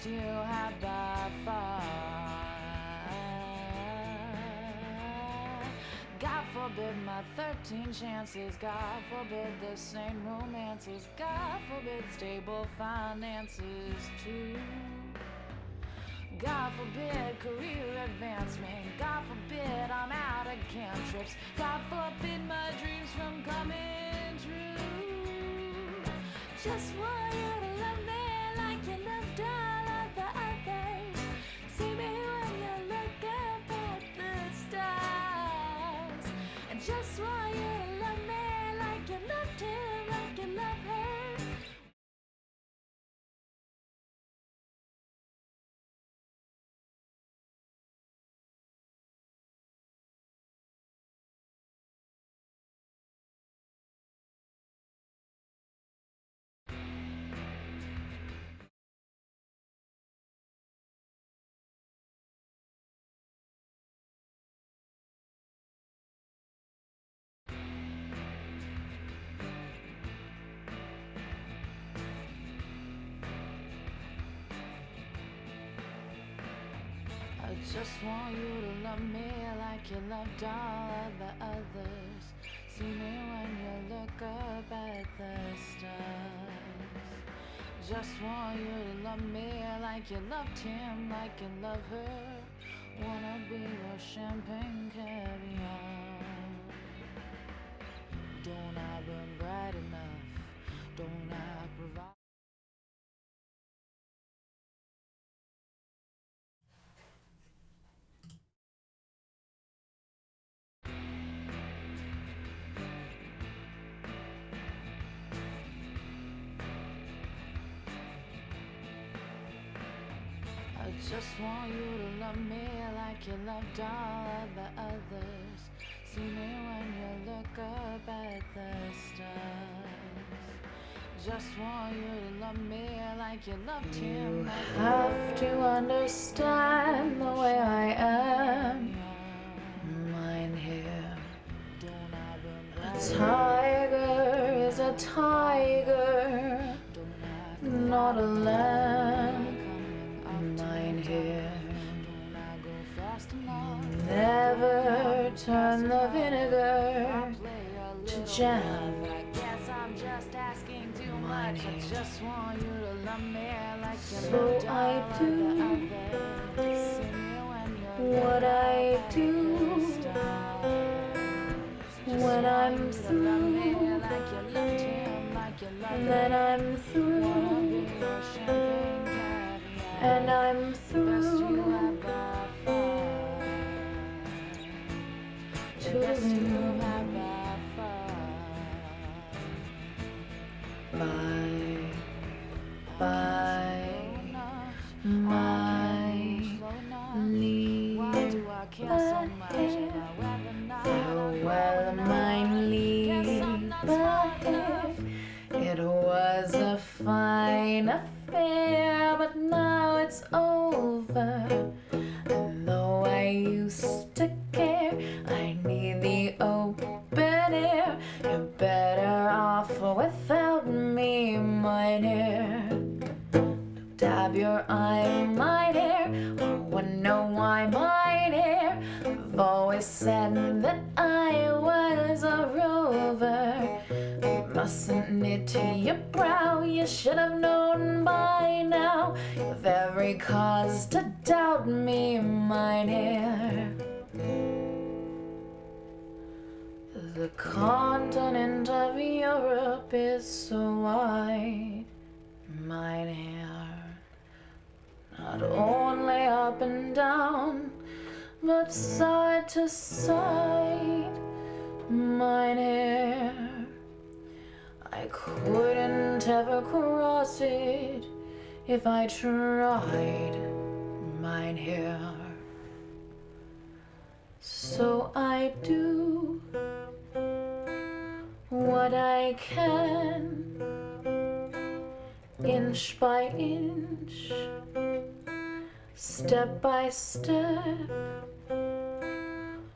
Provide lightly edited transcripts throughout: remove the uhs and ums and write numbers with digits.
best you had by far. God forbid my 13 chances, God forbid the same romances, God forbid stable finances too. God forbid career advancement, God forbid I'm out of cantrips, God forbid my dreams from coming true. Just want you to love me like you loved all of the others. See me when you look up at the stars. And just want you to love me like you loved him, like you love her. I just want you to love me like you loved all of the others. See me when you look up at the stars. Just want you to love me like you loved him, like you love her. Wanna be your champagne caviar. Don't I burn bright enough? Don't I provide? I just want you to love me like you loved all of the others. See me when you look up at the stars. Just want you to love me like you loved him. You have to understand the way I am. Mine here. A tiger is a tiger, not a lamb. Mine here. Never turn the vinegar to jam. Mine here. So I do what I do when I'm through, and then I'm through, and I'm through to by my leave, farewell my leave, it was a fine affair, but now it's over. And though I used to care, I need the open air. You're better off without me, my dear. Dab your eye, my dear, or wonder why, my dear. I've always said that I was a rover. You mustn't knit to your brow, you should have known by now. You've every cause to doubt me, my dear. The continent of Europe is so wide, my dear. Not only up and down, but side to side, mine dear. I couldn't ever cross it if I tried, mine dear. So I do what I can, inch by inch, step by step,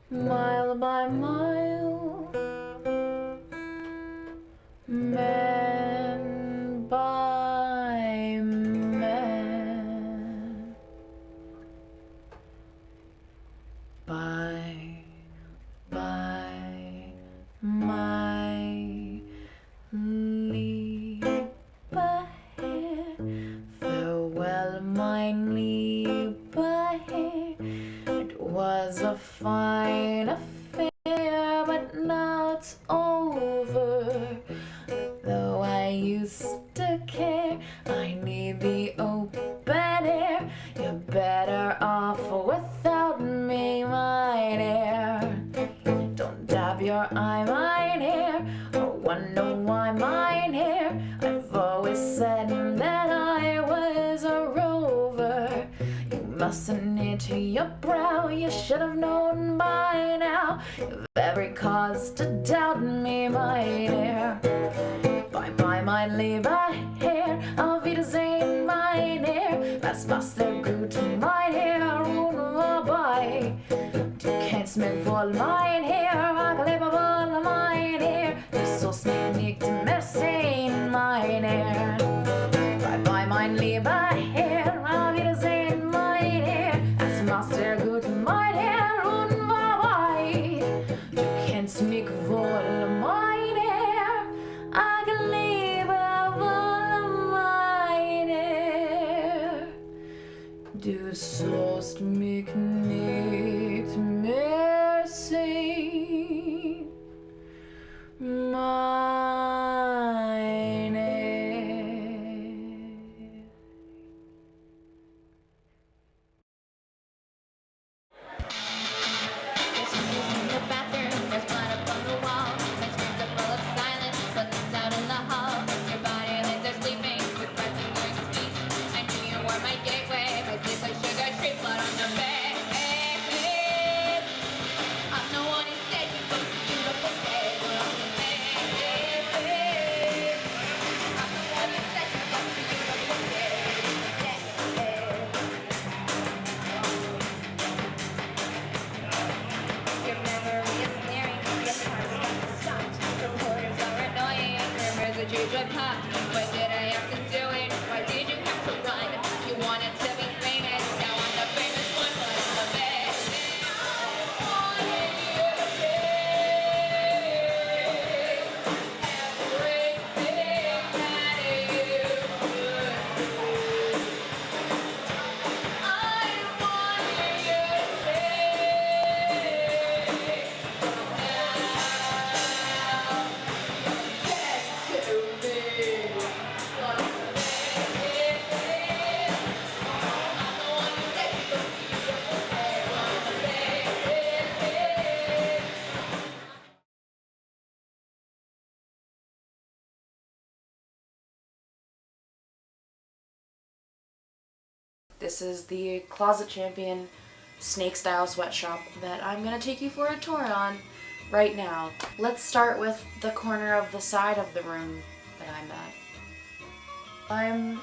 mile by mile, man by man. Well, mein Lieber, it was a fine affair, but now it's over. Though I used to care, I need the open air. You're better off without me, my dear. Don't dab your eye, mine hair, or wonder why mine hair. I've always said that I was a rover. You mustn't knit to your brow, you should have known by now. You've every cause to doubt me, my dear. Bye bye, mein lieber Herr, auf Wiedersehen, mein Herr. Was machst du gut, mein Herr, und vorbei. Du kennst mich wohl, mein Herr, ich lebe wohl, mein Herr. Du sollst mich nicht mehr sehen, mein Herr. Bye bye, mein lieber Herr, auf Wiedersehen, mein Herr. Was machst du gut, mein Herr, und vorbei. Du kennst mich wohl, mein Herr, ich lebe wohl, mein Herr. Du sollst mich nicht mehr sehen, mein Herr. There's shoes in the bathroom, there's blood up on the wall. My screams are full of silence, but it's out in the hall. Your body lays there sleeping, with breath and your speech. I knew you were my gateway, but tastes like sugar, straight blood on your face. I'm the one who said you look beautiful, say what I'm the face. I'm the one who said you look beautiful, say. Your memory is snaring, your heart's got stopped. Reporters are annoying, rumors that you drive hot. What did I have to do it? Why did you have to run? You wanted to be famous, now I'm the famous one, but I'm the best. This is the Closet Champion snake style sweatshop that I'm gonna take you for a tour on right now. Let's start with the corner of the side of the room that I'm at. I'm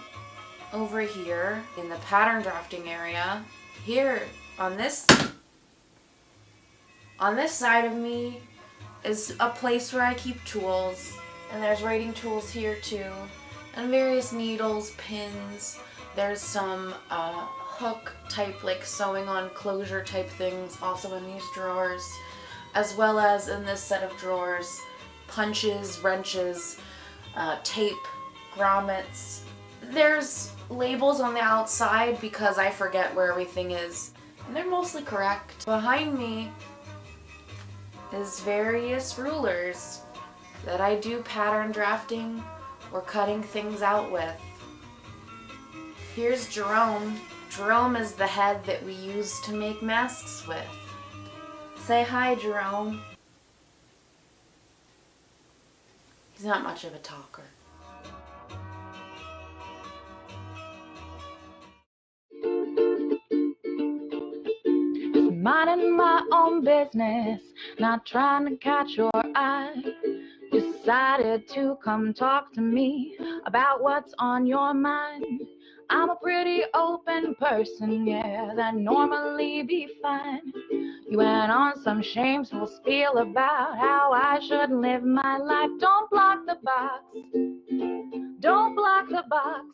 over here in the pattern drafting area. Here on this side of me is a place where I keep tools, and there's writing tools here too, and various needles, pins. There's some hook type, like sewing on closure type things also in these drawers, as well as in this set of drawers, punches, wrenches, tape, grommets. There's labels on the outside because I forget where everything is, and they're mostly correct. Behind me is various rulers that I do pattern drafting or cutting things out with. Here's Jerome. Jerome is the head that we use to make masks with. Say hi, Jerome. He's not much of a talker. Minding my own business, not trying to catch your eye. Decided to come talk to me about what's on your mind. I'm a pretty open person, yeah, that normally be fine. You went on some shameful spiel about how I should live my life. Don't block the box. Don't block the box.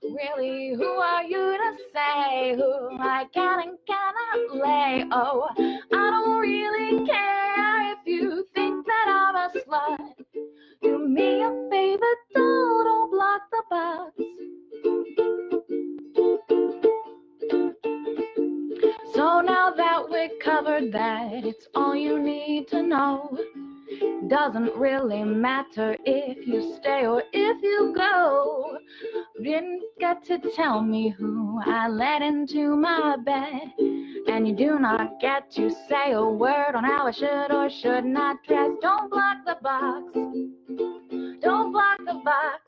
Really, who are you to say who I can and cannot lay? Oh, I don't really care if you think that I'm a slut. Do me a favor, don't block the box. So now that we covered that, it's all you need to know. Doesn't really matter if you stay or if you go. Didn't get to tell me who I let into my bed. And you do not get to say a word on how I should or should not dress. Don't block the box. Don't block the box.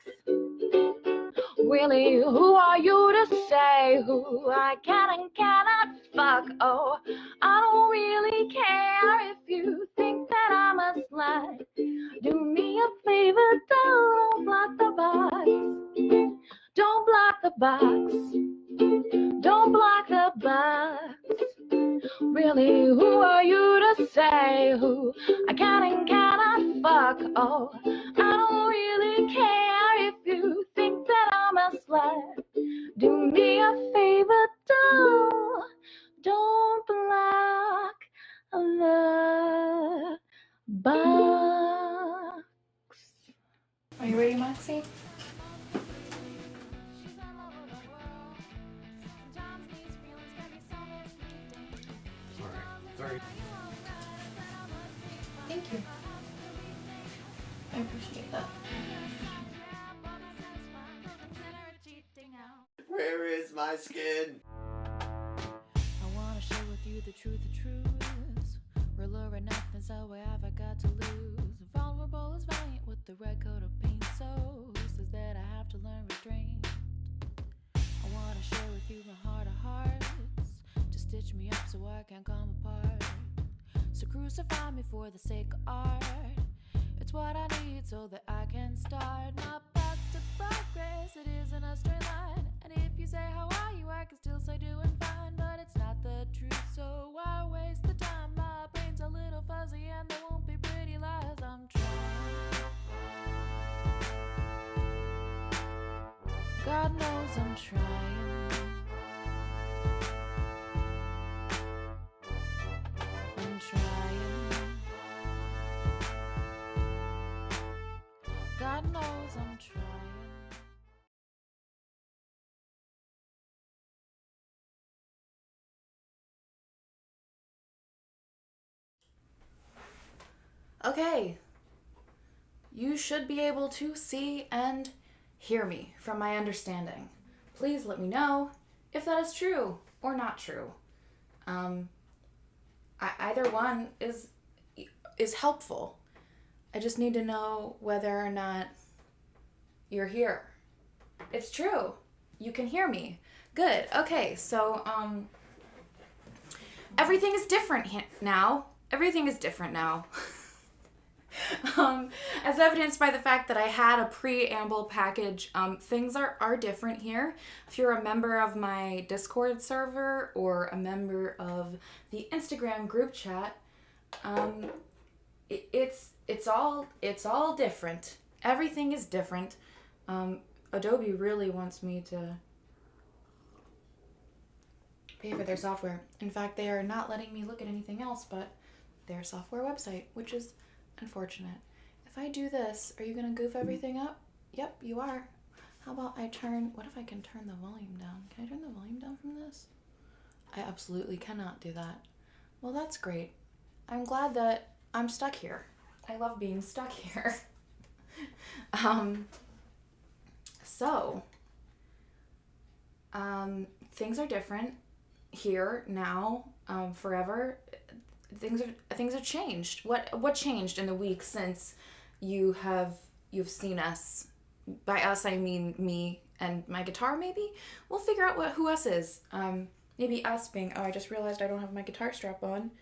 Really, who are you to say who I can and cannot fuck? Oh, I don't really care if you think that I'm a slut. Do me a favor, don't block the box. Don't block the box. Don't block the box. Really, who are you to say who I can and cannot fuck? Oh, I don't really care if you think that I'm a slut. Do me a favor, don't block the box. Are you ready, Moxie? Sorry. Thank you. I appreciate that. Where is my skin? I wanna share with you the truth. Realer enough is all I ever got to lose. Vulnerable as valiant with the red coat of paint. So says that I have to learn restraint. I wanna share with you my heart of hearts, to stitch me up so I can't come apart. So crucify me for the sake of art. It's what I need so that I can start my path to progress. It isn't a straight line. And if you say how are you, I can still say doing fine. But it's not the truth, so why waste the time? My brain's a little fuzzy and there won't be pretty lies. I'm trying. God knows I'm trying. I'm trying. God knows I'm trying. Okay. You should be able to see and hear me from my understanding. Please let me know if that is true or not true. Either one is helpful. I just need to know whether or not you're here. It's true. You can hear me. Good. Okay, so everything is different now. Everything is different now. As evidenced by the fact that I had a preamble package, things are different here. If you're a member of my Discord server or a member of the Instagram group chat, it's all different. Everything is different. Adobe really wants me to pay for their software. In fact, they are not letting me look at anything else but their software website, which is unfortunate. If I do this, are you gonna goof everything up? Yep, you are. How about what if I can turn the volume down? Can I turn the volume down from this? I absolutely cannot do that. Well, that's great. I'm glad that I'm stuck here. I love being stuck here. Things are different here now, forever. Things have changed. What changed in the week since you've seen us? By us, I mean me and my guitar. Maybe we'll figure out who us is. Maybe us being. Oh, I just realized I don't have my guitar strap on.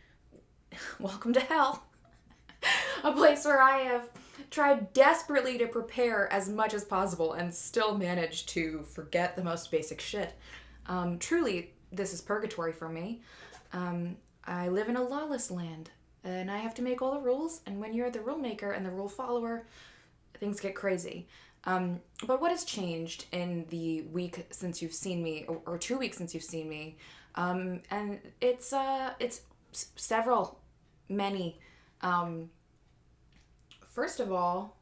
Welcome to hell. A place where I have tried desperately to prepare as much as possible and still managed to forget the most basic shit. Truly, this is purgatory for me. I live in a lawless land, and I have to make all the rules, and when you're the rule maker and the rule follower, things get crazy. But what has changed in the week since you've seen me, or 2 weeks since you've seen me? And it's many. First of all,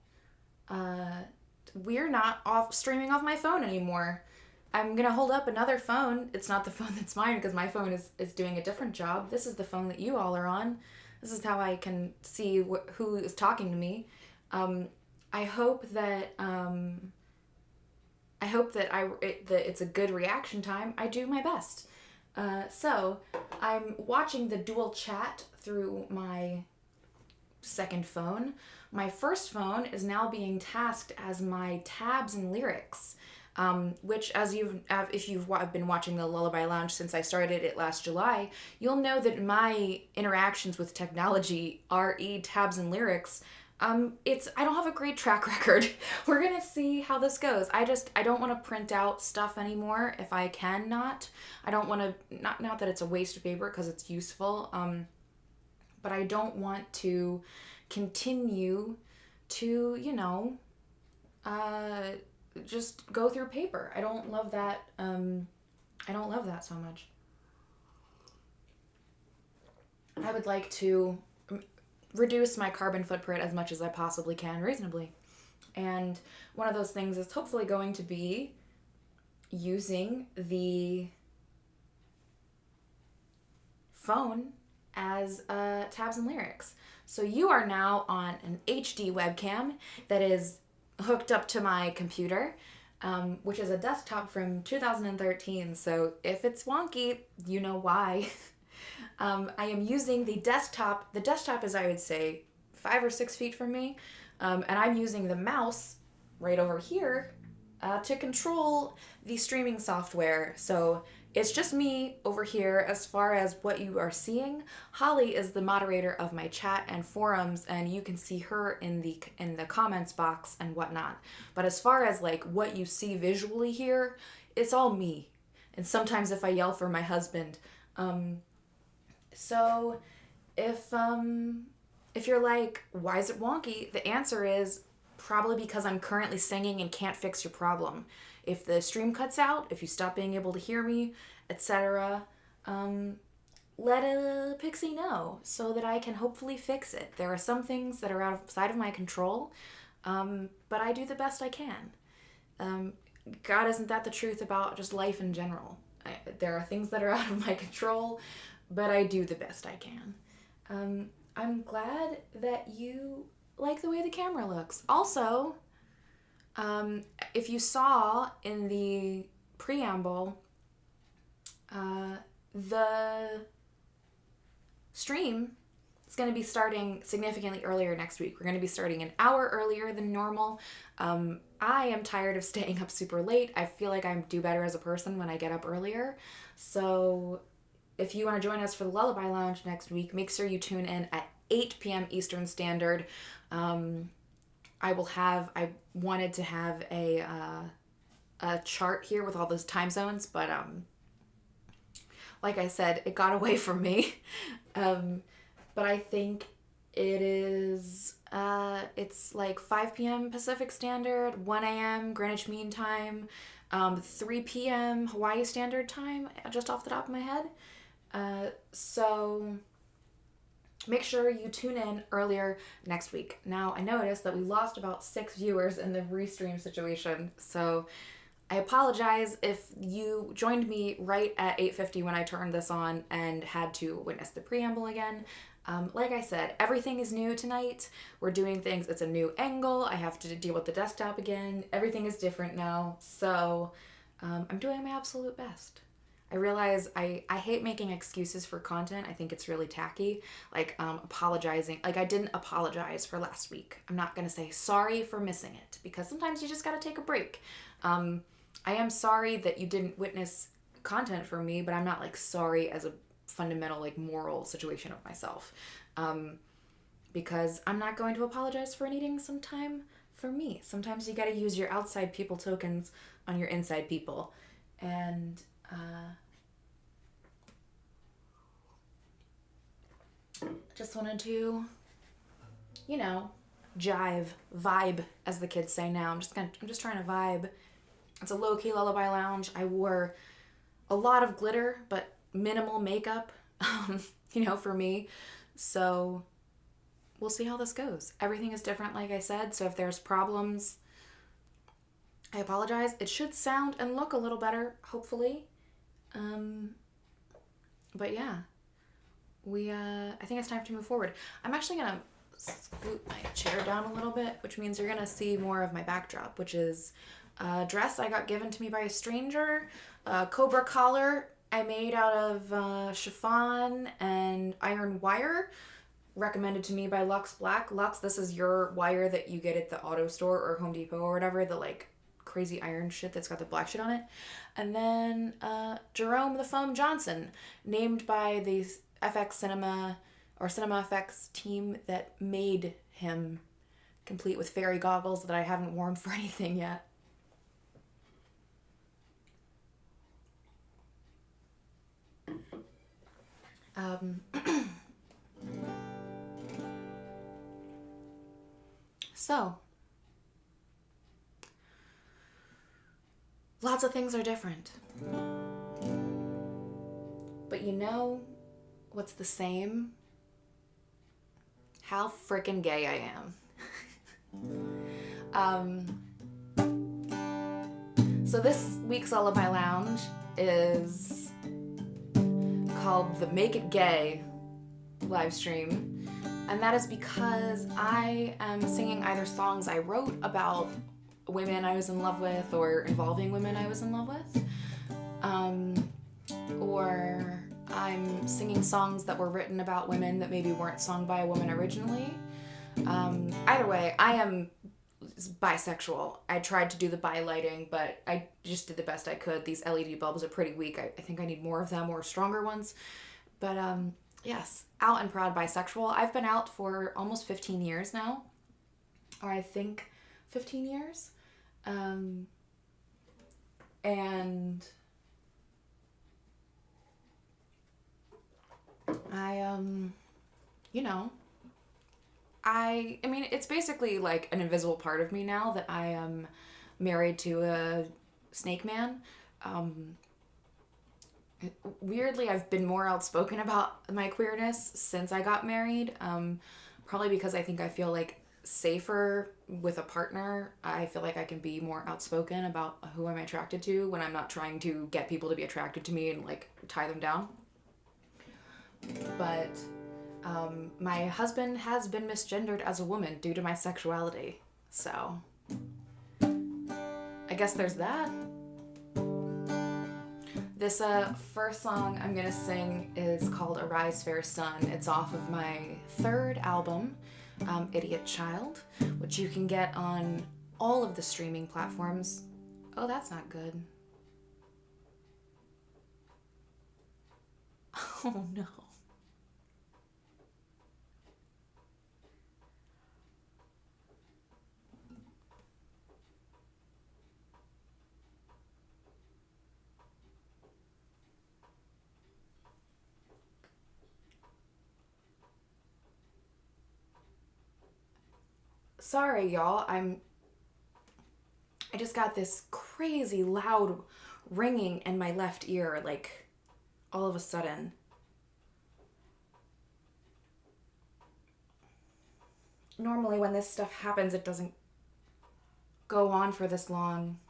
we're not streaming off my phone anymore. I'm gonna hold up another phone. It's not the phone that's mine because my phone is doing a different job. This is the phone that you all are on. This is how I can see who is talking to me. Um, I hope that that it's a good reaction time. I do my best. So I'm watching the dual chat through my second phone. My first phone is now being tasked as my tabs and lyrics, which, as if you've been watching the Lullaby Lounge since I started it last July, you'll know that my interactions with technology, re tabs and lyrics, I don't have a great track record. We're gonna see how this goes. I don't want to print out stuff anymore if I can not. I don't want to not that it's a waste of paper because it's useful. But I don't want to continue to, just go through paper. I don't love that. I don't love that so much. I would like to reduce my carbon footprint as much as I possibly can reasonably. And one of those things is hopefully going to be using the phone as tabs and lyrics. So you are now on an HD webcam that is hooked up to my computer, which is a desktop from 2013. So if it's wonky, you know why. I am using the desktop. The desktop is, I would say, 5 or 6 feet from me, and I'm using the mouse right over here to control the streaming software. So it's just me over here as far as what you are seeing. Holly is the moderator of my chat and forums, and you can see her in the comments box and whatnot. But as far as like what you see visually here, it's all me. And sometimes if I yell for my husband. So if you're like, why is it wonky? The answer is probably because I'm currently singing and can't fix your problem. If the stream cuts out, if you stop being able to hear me, etc., let a pixie know so that I can hopefully fix it. There are some things that are outside of my control, but I do the best I can. God, isn't that the truth about just life in general? There are things that are out of my control, but I do the best I can. I'm glad that you like the way the camera looks. Also, if you saw in the preamble, the stream is going to be starting significantly earlier next week. We're going to be starting an hour earlier than normal. I am tired of staying up super late. I feel like I do better as a person when I get up earlier. So if you want to join us for the Lullaby Lounge next week, make sure you tune in at 8 p.m. Eastern Standard. I wanted to have a chart here with all those time zones, but like I said, it got away from me. But I think it is, it's like 5 p.m. Pacific Standard, 1 a.m. Greenwich Mean Time, 3 p.m. Hawaii Standard Time, just off the top of my head. So make sure you tune in earlier next week. Now, I noticed that we lost about 6 viewers in the restream situation, so I apologize if you joined me right at 8:50 when I turned this on and had to witness the preamble again. Like I said, everything is new tonight. We're doing things, it's a new angle. I have to deal with the desktop again. Everything is different now, so I'm doing my absolute best. I realize I hate making excuses for content. I think it's really tacky. Like apologizing. Like I didn't apologize for last week. I'm not going to say sorry for missing it because sometimes you just got to take a break. I am sorry that you didn't witness content from me, but I'm not like sorry as a fundamental like moral situation of myself. Because I'm not going to apologize for needing some time for me. Sometimes you got to use your outside people tokens on your inside people. And just wanted to, vibe, as the kids say now. I'm just trying to vibe. It's a low-key Lullaby Lounge. I wore a lot of glitter, but minimal makeup, for me. So we'll see how this goes. Everything is different, like I said. So if there's problems, I apologize. It should sound and look a little better, hopefully. But yeah, I think it's time to move forward. I'm actually gonna scoot my chair down a little bit, which means you're gonna see more of my backdrop, which is a dress I got given to me by a stranger, a cobra collar I made out of chiffon and iron wire, recommended to me by Lux Black. Lux, this is your wire that you get at the auto store or Home Depot or whatever, the like crazy iron shit that's got the black shit on it. And then Jerome the Foam Johnson, named by the FX Cinema or Cinema FX team that made him, complete with fairy goggles that I haven't worn for anything yet. So, lots of things are different. But you know what's the same? How frickin' gay I am. So this week's Lullaby Lounge is called the Make It Gay live stream. And that is because I am singing either songs I wrote about women I was in love with or involving women I was in love with. Or I'm singing songs that were written about women that maybe weren't sung by a woman originally. Either way, I am bisexual. I tried to do the bi lighting, but I just did the best I could. These LED bulbs are pretty weak. I think I need more of them or stronger ones. But yes, out and proud bisexual. I've been out for almost 15 years now. Or I think 15 years. And I mean, it's basically like an invisible part of me now that I am married to a snake man. Weirdly, I've been more outspoken about my queerness since I got married. Probably because I think I feel like safer with a partner. I feel like I can be more outspoken about who I'm attracted to when I'm not trying to get people to be attracted to me and like tie them down. But my husband has been misgendered as a woman due to my sexuality. So I guess there's that. This first song I'm gonna sing is called Arise Fair Sun. It's off of my third album, Idiot Child, which you can get on all of the streaming platforms. Oh, that's not good. Oh no. Sorry, y'all. I just got this crazy loud ringing in my left ear, like, all of a sudden. Normally when this stuff happens, it doesn't go on for this long.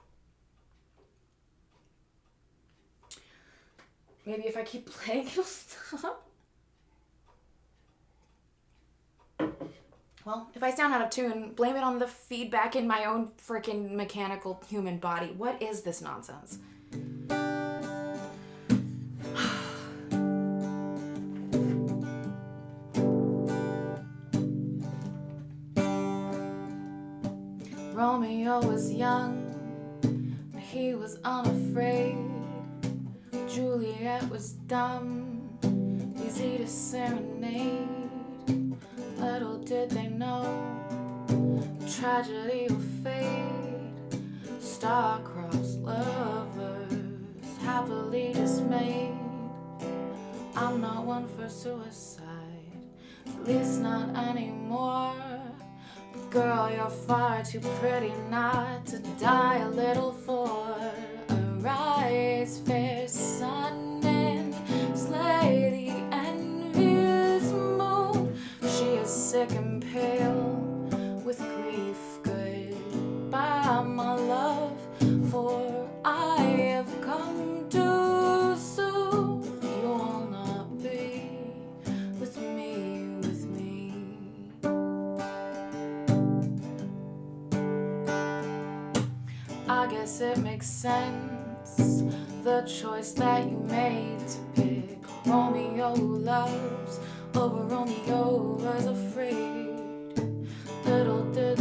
Maybe if I keep playing, it'll stop. Well, if I sound out of tune, blame it on the feedback in my own freaking mechanical human body. What is this nonsense? Romeo was young, but he was unafraid. Juliet was dumb, easy to serenade. Little did they know, tragedy will fade. Star-crossed lovers, happily dismayed. I'm not one for suicide, at least not anymore. But girl, you're far too pretty not to die a little for. Arise, fair sun, and slay the envious moon. She is sick and pale with grief. Goodbye, my love. guess it makes sense, the choice that you made to pick Romeo loves over Romeo was afraid. Little did,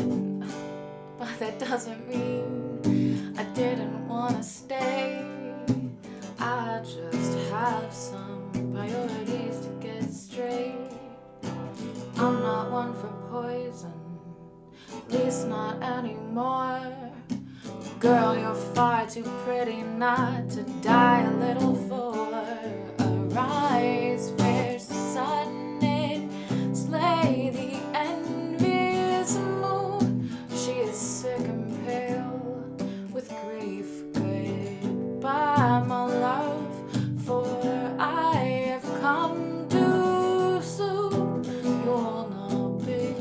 but that doesn't mean I didn't want to stay. I just have some priorities to get straight. I'm not one for poison, at least not anymore. Girl, you're far too pretty not to die a little for. Arise, fair sun, and slay the envious moon. She is sick and pale with grief. Goodbye, my love, for I have come too soon. You'll not be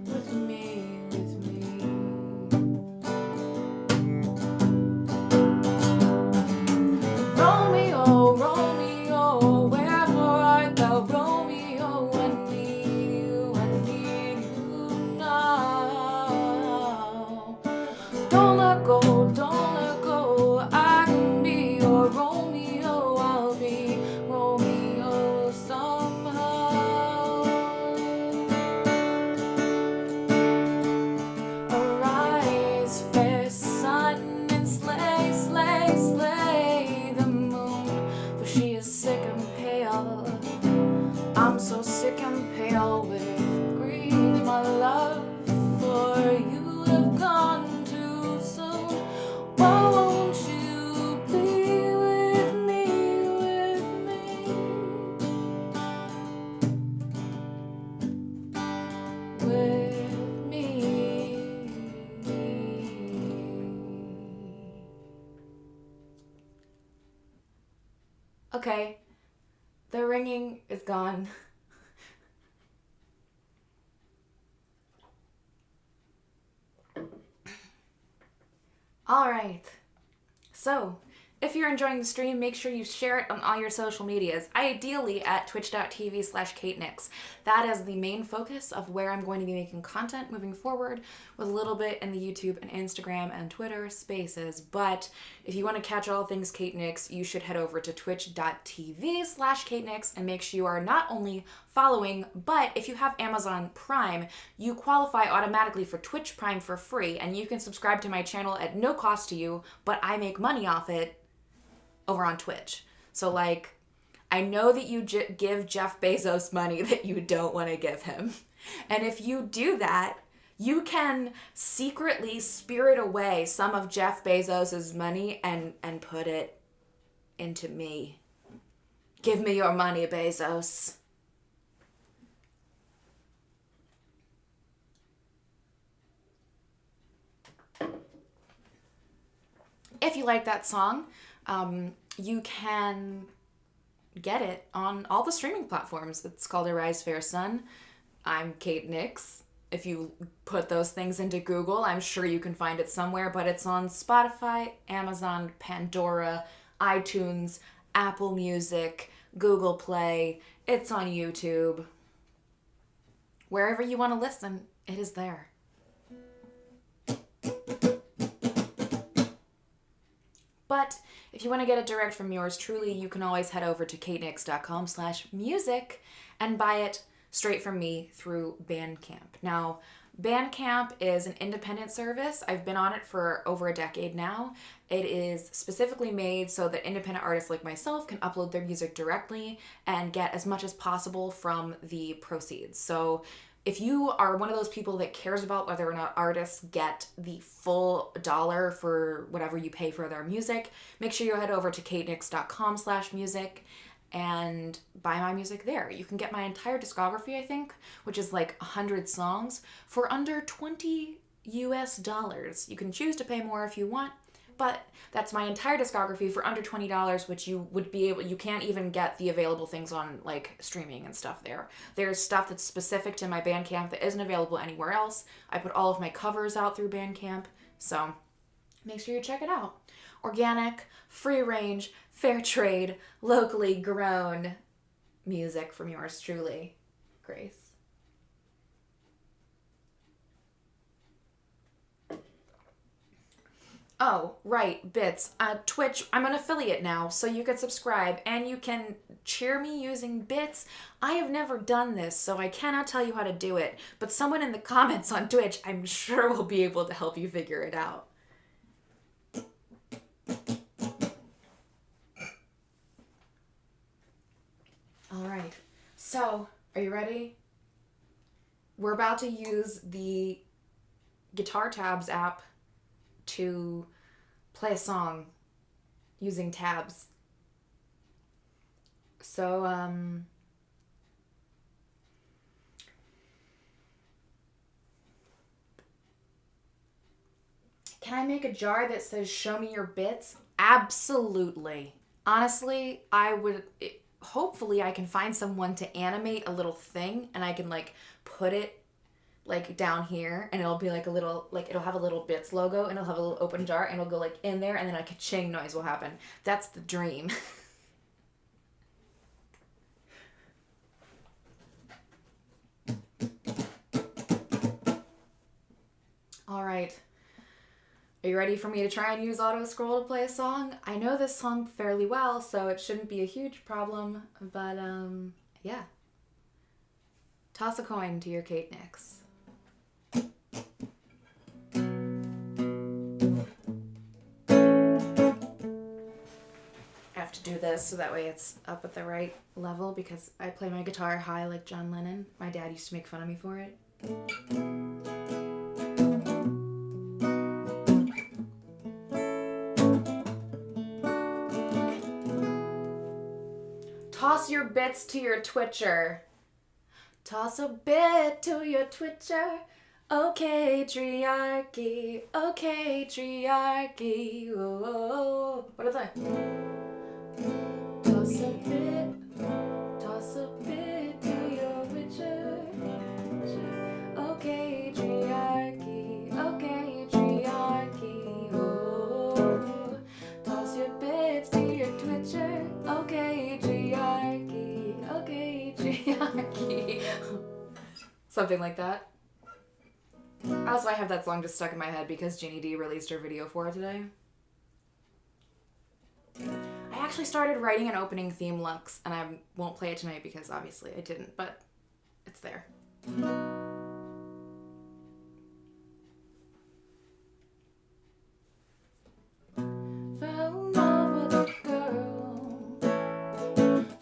with me, Romeo, Romeo, wherefore art thou, Romeo? I need you now. Don't let go, don't let go. I can be your Romeo. I'll be Romeo somehow. Arise, fair sun, and slay, slay, slay the moon, for she is sick and pale. I'm so sick and pale with grief, my love, for you have gone too soon. Won't you be with me, with me? Okay, the ringing is gone. All right. So, if you're enjoying the stream, make sure you share it on all your social medias, ideally at twitch.tv/KateNix. That is the main focus of where I'm going to be making content moving forward, with a little bit in the YouTube and Instagram and Twitter spaces. But if you want to catch all things Kate Nix, you should head over to twitch.tv/KateNix and make sure you are not only following, but if you have Amazon Prime, you qualify automatically for Twitch Prime for free, and you can subscribe to my channel at no cost to you, but I make money off it over on Twitch. So, like, I know that you give Jeff Bezos money that you don't want to give him. And if you do that, you can secretly spirit away some of Jeff Bezos's money and put it into me. Give me your money, Bezos. If you like that song, you can get it on all the streaming platforms. It's called Arise Fair Sun. I'm Kate Nix. If you put those things into Google, I'm sure you can find it somewhere, but it's on Spotify, Amazon, Pandora, iTunes, Apple Music, Google Play. It's on YouTube. Wherever you want to listen, it is there. But if you want to get it direct from yours truly, you can always head over to katenix.com/music and buy it straight from me through Bandcamp. Now, Bandcamp is an independent service. I've been on it for over a decade now. It is specifically made so that independent artists like myself can upload their music directly and get as much as possible from the proceeds. So if you are one of those people that cares about whether or not artists get the full dollar for whatever you pay for their music, make sure you head over to katenix.com/music and buy my music there. You can get my entire discography, I think, which is like 100 songs, for under $20 US. You can choose to pay more if you want, but that's my entire discography for under $20, which you can't even get the available things on like streaming and stuff there. There's stuff that's specific to my Bandcamp that isn't available anywhere else. I put all of my covers out through Bandcamp, so make sure you check it out. Organic, free range, fair trade, locally grown music from yours truly, Grace. Oh, right, bits. Twitch, I'm an affiliate now, so you can subscribe and you can cheer me using bits. I have never done this, so I cannot tell you how to do it, but someone in the comments on Twitch, I'm sure will be able to help you figure it out. All right, so are you ready? We're about to use the Guitar Tabs app to play a song using tabs. So, can I make a jar that says show me your bits? Absolutely. Honestly, hopefully I can find someone to animate a little thing and I can like put it like down here and it'll be like a little, like it'll have a little bits logo and it'll have a little open jar and it'll go like in there and then a ka-ching noise will happen. That's the dream. All right. Are you ready for me to try and use auto scroll to play a song? I know this song fairly well, so it shouldn't be a huge problem, but yeah. Toss a coin to your Kate Nix. I have to do this so that way it's up at the right level because I play my guitar high like John Lennon. My dad used to make fun of me for it. Toss your bits to your Twitcher. Toss a bit to your Twitcher. Okay, triarchy. Okay, triarchy. Oh, what is that? Toss a bit to your Twitcher. Okay, triarchy. Okay, triarchy. Oh, toss your bits to your Twitcher. Okay, triarchy. Okay, triarchy. Something like that. Also, I have that song just stuck in my head because Ginny D released her video for it today. I actually started writing an opening theme, Lux, and I won't play it tonight because obviously I didn't, but it's there. Fell in love with a girl.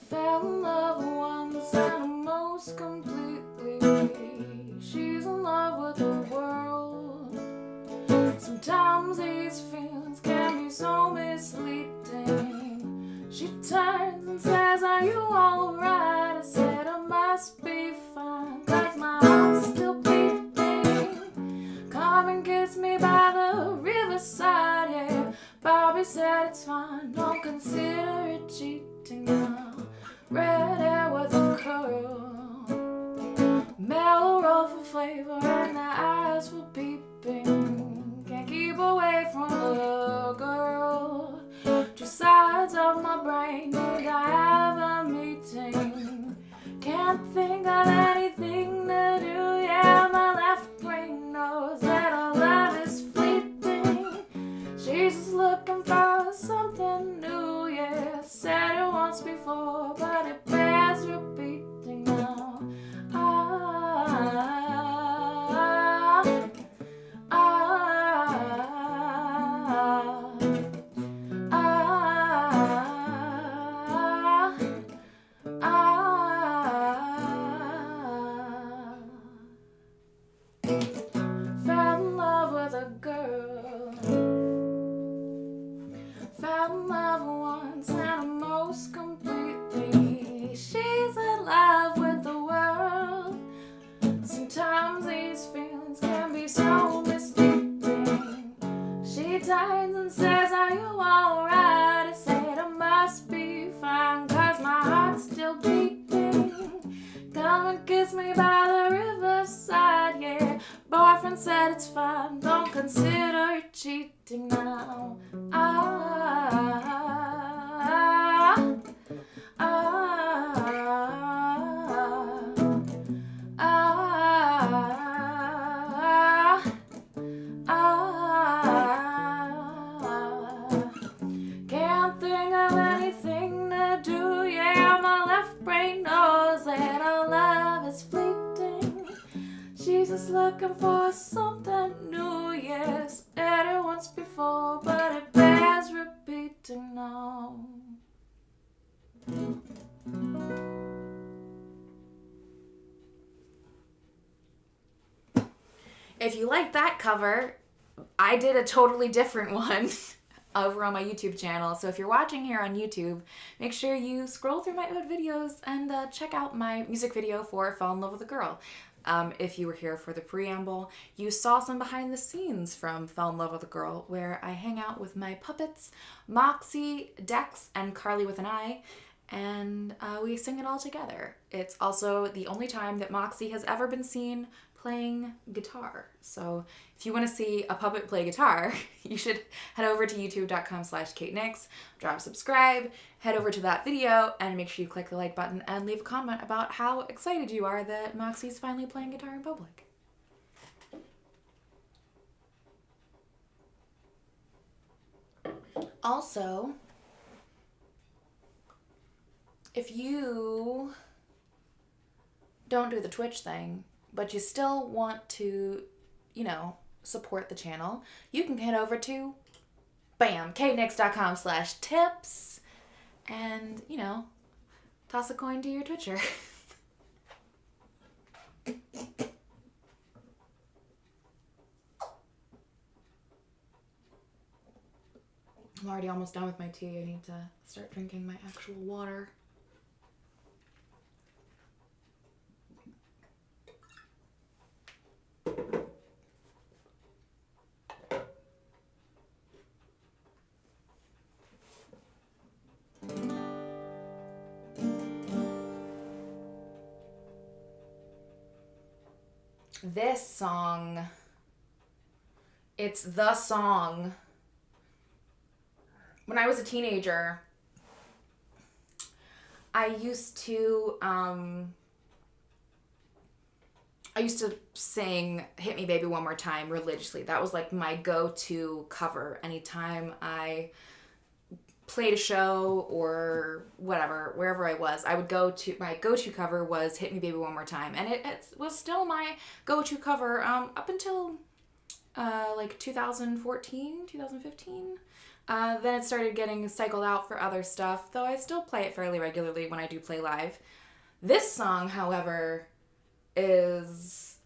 Fell in love once and most completely. She's in love with the world. Sometimes these feelings can be so misleading. She turns and says, are you alright? I said I must be fine, cause my heart's still beating. Come and kiss me by the riverside, yeah. Bobby said it's fine, don't consider it cheating now. Red hair with a curl, mellow roll for flavor, and the eyes were peeping. Can't keep away from the girl. Two sides of my brain need I have a meeting. Can't think of anything to do. Yeah, my left brain knows that our love is fleeting. She's just looking for something new. Yeah, said it once before, but it bears repeating now. Fell in love with a girl. Fell in love once and most completely. She's in love with the world. Sometimes these feelings can be so misleading. She turns and says, are you alright? I said I must be fine, cause my heart's still beating. Come and kiss me by the riverside, yeah. Boyfriend said it's fine, don't consider it cheating now. just looking for something new. Yes, said it once before, but it bears repeating now. If you like that cover, I did a totally different one over on my YouTube channel. So if you're watching here on YouTube, make sure you scroll through my old videos and check out my music video for Fell in Love with a Girl. If you were here for the preamble, you saw some behind the scenes from Fell in Love with a Girl, where I hang out with my puppets, Moxie, Dex, and Carly with an I, and we sing it all together. It's also the only time that Moxie has ever been seen playing guitar. So if you want to see a puppet play guitar, you should head over to youtube.com/KateNix, drop subscribe, head over to that video, and make sure you click the like button and leave a comment about how excited you are that Moxie's finally playing guitar in public. Also, if you don't do the Twitch thing, but you still want to, support the channel, you can head over to katenix.com/tips and, toss a coin to your Twitcher. I'm already almost done with my tea. I need to start drinking my actual water. This song, it's the song. When I was a teenager, I used to sing Hit Me Baby One More Time religiously. That was like my go-to cover anytime I played a show or whatever, wherever I was. I would my go-to cover was Hit Me Baby One More Time. And it was still my go-to cover up until like 2014, 2015. Then it started getting cycled out for other stuff, though I still play it fairly regularly when I do play live. This song, however, is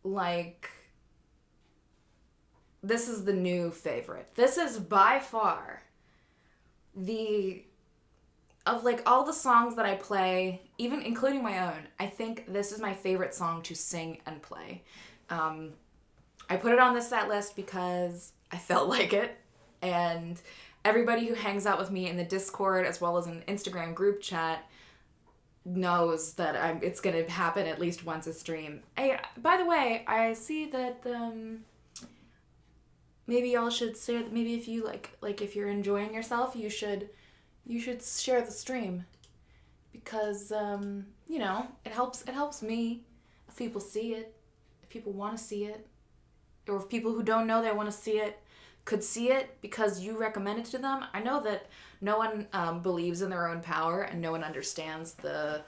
like, this is the new favorite. This is by far of like all the songs that I play, even including my own, I think this is my favorite song to sing and play. I put it on this set list because I felt like it, and everybody who hangs out with me in the Discord as well as an Instagram group chat knows that it's going to happen at least once a stream. By the way, I see that maybe y'all should say, maybe if you like if you're enjoying yourself, you should share the stream, because it helps me if people see it, if people want to see it, or if people who don't know they want to see it could see it because you recommend it to them. I know that no one believes in their own power, and no one understands the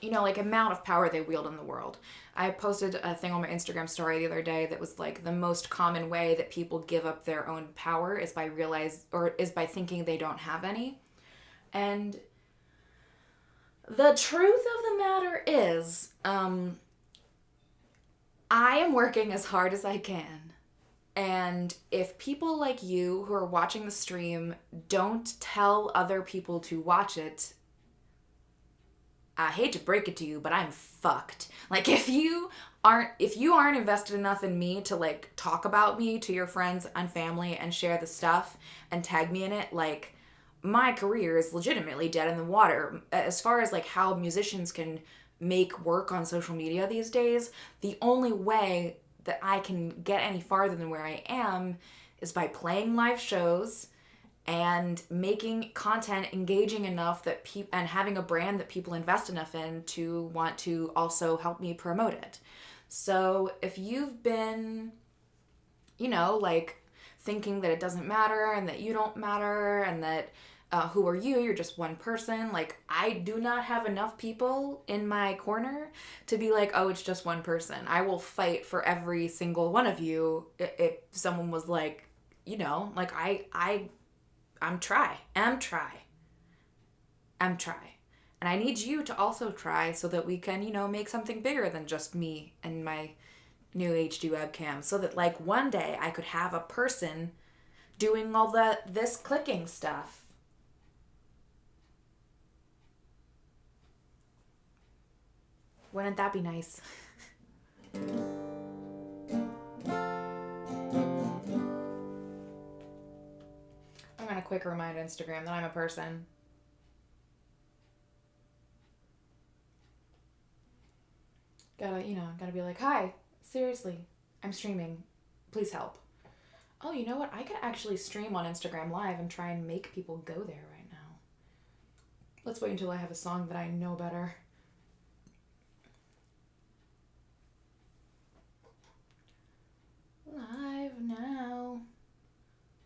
amount of power they wield in the world. I posted a thing on my Instagram story the other day that was like, the most common way that people give up their own power is by thinking they don't have any. And the truth of the matter is, I am working as hard as I can. And if people like you who are watching the stream don't tell other people to watch it, I hate to break it to you, but I'm fucked. Like, if you aren't invested enough in me to like talk about me to your friends and family and share the stuff and tag me in it, like, my career is legitimately dead in the water. As far as like how musicians can make work on social media these days, the only way that I can get any farther than where I am is by playing live shows and making content engaging enough that and having a brand that people invest enough in to want to also help me promote it. So if you've been, like, thinking that it doesn't matter and that you don't matter and that who are you? You're just one person. Like, I do not have enough people in my corner to be like, oh, it's just one person. I will fight for every single one of you if someone was like, you know, like I'm try. And I need you to also try so that we can, you know, make something bigger than just me and my new HD webcam. So that, like, one day I could have a person doing all this clicking stuff. Wouldn't that be nice? I'm gonna quick remind Instagram that I'm a person. Gotta be like, hi, seriously, I'm streaming. Please help. Oh, you know what? I could actually stream on Instagram Live and try and make people go there right now. Let's wait until I have a song that I know better. Live now.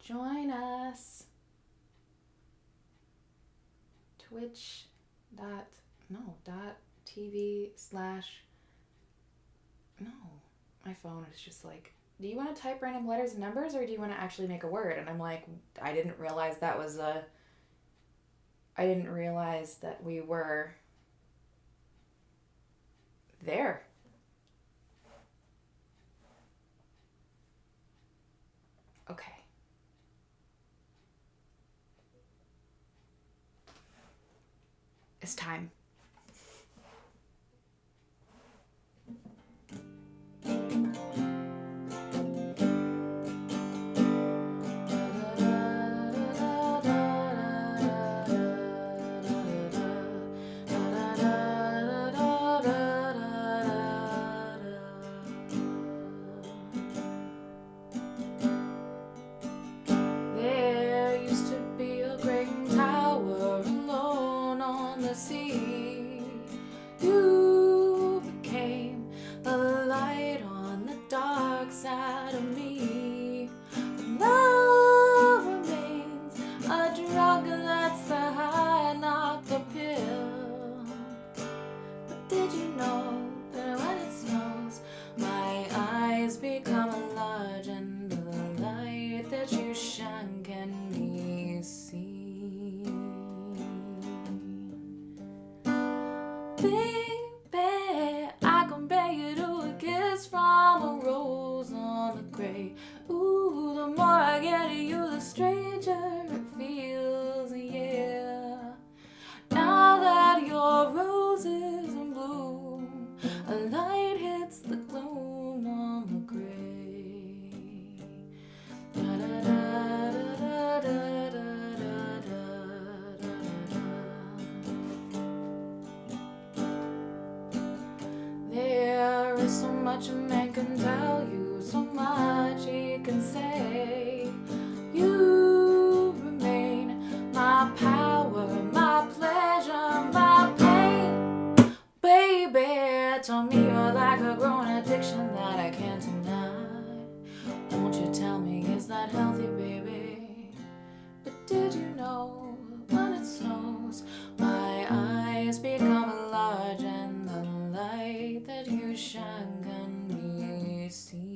Join us. Twitch.tv/ No. My phone is just like, do you want to type random letters and numbers, or do you want to actually make a word? And I'm like, I didn't realize that we were there. Okay. It's time. There used to be a great tower alone on the sea. You became the light on the dark side of me. Love remains a drug that's the high, not the pill. But did you know that when it snows, my eyes become large and the light that you shine can be seen? Baby, I compare you to a kiss from a rose on the grave. Ooh, the more I get of you, the stranger it feels, yeah. Now that your rose is in bloom, a light hits the gloom on the grave. There is so much a man can tell you, so much he can say. You remain my power, my pleasure, my pain. Baby, tell me you're like a growing addiction that I can't deny. Won't you tell me, is that healthy, baby? But did you know when it snows, my eyes become large and the light that you shine can be seen?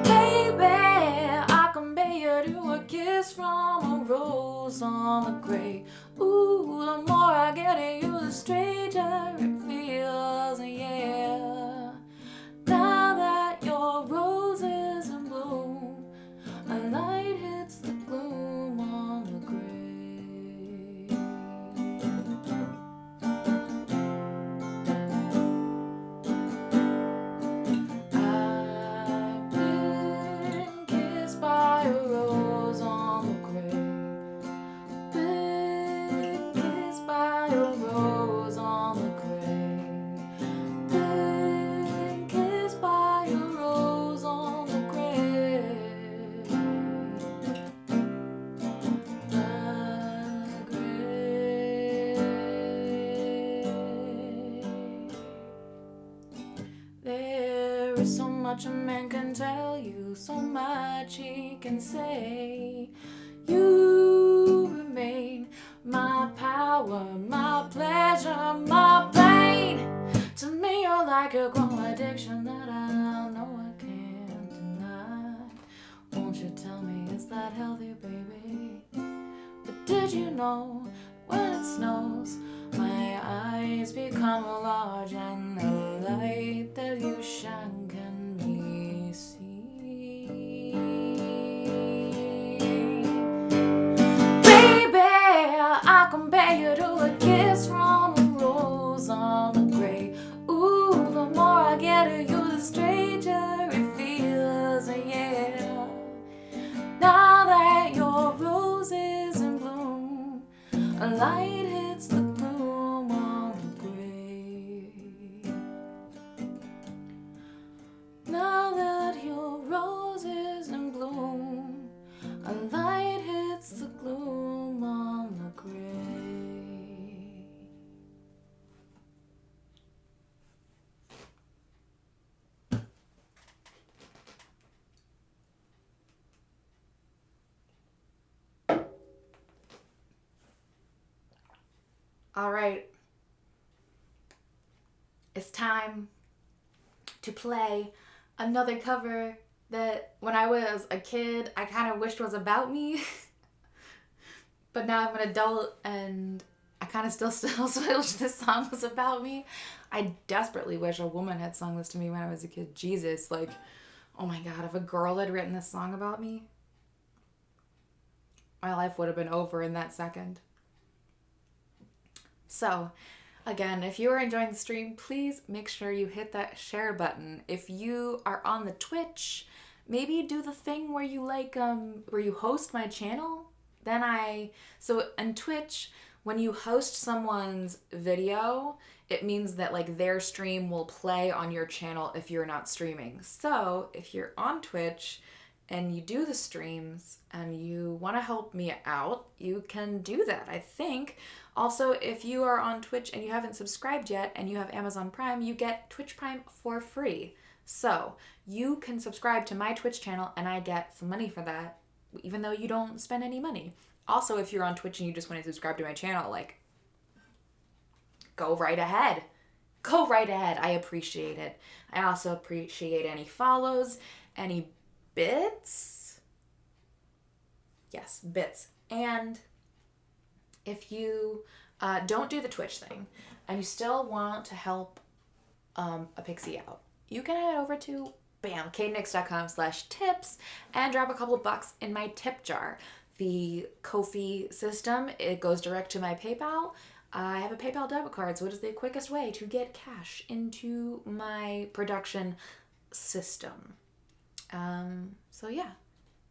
Baby, I compare you to a kiss from a rose on the grave. Ooh, the more I get of you, the stranger it feels, yeah. Now that your rose is in bloom, a light hits the gloom on the grave. I've been kissed by a rose on the grave. Been kissed by a rose on the grave. Been kissed by a rose on the grave. The grave. There is so much much a man can tell you, so much he can say. You remain my power, my pleasure, my pain. To me, you're like a growing addiction that I know I can't deny. Won't you tell me, is that healthy, baby? But did you know when it snows, my eyes become large and the light that you shine can be seen? Baby, I compare you to a kiss from a rose on a grave. Ooh, the more I get of you, the stranger it feels, yeah. Now that your rose is in bloom, a light hits the gloom on the grave. Now that your rose is in bloom, a light hits the gloom on the grave. All right, it's time to play another cover that when I was a kid I kind of wished was about me. But now I'm an adult and I kind of still wish this song was about me. I desperately wish a woman had sung this to me when I was a kid. Jesus, like, oh my God, if a girl had written this song about me, my life would have been over in that second. So, again, if you are enjoying the stream, please make sure you hit that share button. If you are on the Twitch, maybe do the thing where you where you host my channel. So on Twitch, when you host someone's video, it means that like their stream will play on your channel if you're not streaming. So if you're on Twitch and you do the streams and you want to help me out, you can do that, I think. Also, if you are on Twitch and you haven't subscribed yet and you have Amazon Prime, you get Twitch Prime for free. So you can subscribe to my Twitch channel and I get some money for that, even though you don't spend any money. Also, if you're on Twitch and you just want to subscribe to my channel, like, go right ahead. Go right ahead. I appreciate it. I also appreciate any follows, any bits. Yes, bits. And if you don't do the Twitch thing and you still want to help a pixie out, you can head over to kateniks.com/tips and drop a couple of bucks in my tip jar. The Ko-fi system, it goes direct to my PayPal. I have a PayPal debit card, so it is the quickest way to get cash into my production system. So yeah,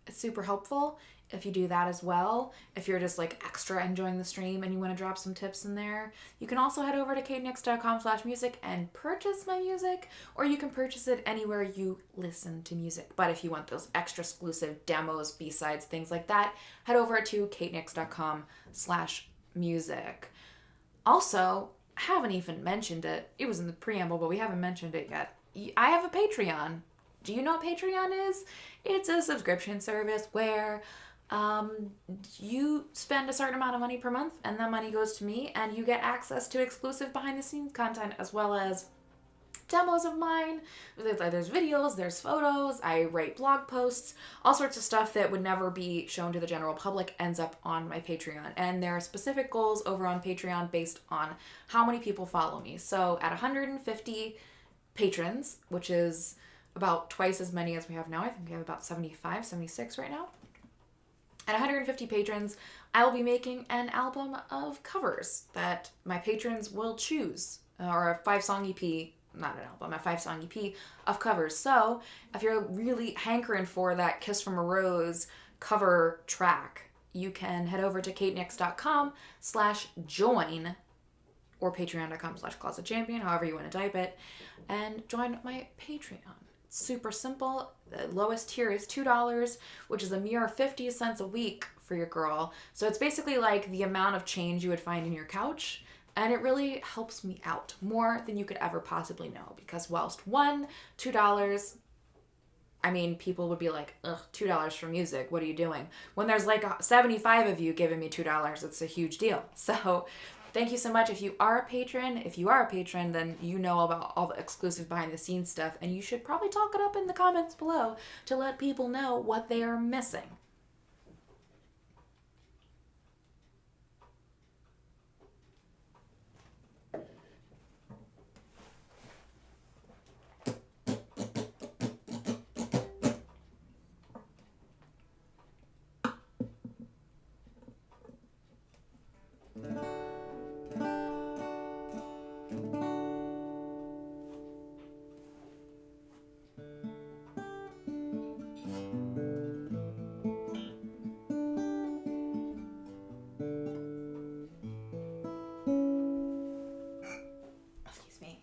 it's super helpful if you do that as well. If you're just like extra enjoying the stream and you want to drop some tips in there, you can also head over to kateniks.com/music and purchase my music, or you can purchase it anywhere you listen to music. But if you want those extra exclusive demos, B-sides, things like that, head over to kateniks.com/music. Also, I haven't even mentioned it. It was in the preamble, but we haven't mentioned it yet. I have a Patreon. Do you know what Patreon is? It's a subscription service where you spend a certain amount of money per month and that money goes to me and you get access to exclusive behind the scenes content as well as demos of mine. There's videos, there's photos, I write blog posts, all sorts of stuff that would never be shown to the general public ends up on my Patreon. And there are specific goals over on Patreon based on how many people follow me. So at 150 patrons, which is about twice as many as we have now. I think we have about 75, 76 right now. At 150 patrons, I will be making an album of covers that my patrons will choose, or a 5-song EP, not an album, a 5-song EP of covers. So if you're really hankering for that Kiss from a Rose cover track, you can head over to kateniks.com/join or patreon.com/closetchampion, however you want to type it, and join my Patreon. Super simple. The lowest tier is $2, which is a mere 50 cents a week for your girl. So it's basically like the amount of change you would find in your couch, and it really helps me out more than you could ever possibly know, because whilst $2 I mean, people would be like, ugh, $2 for music. What are you doing? When there's like 75 of you giving me $2, it's a huge deal. So thank you so much. If you are a patron, then you know about all the exclusive behind the scenes stuff, and you should probably talk it up in the comments below to let people know what they are missing. Excuse me.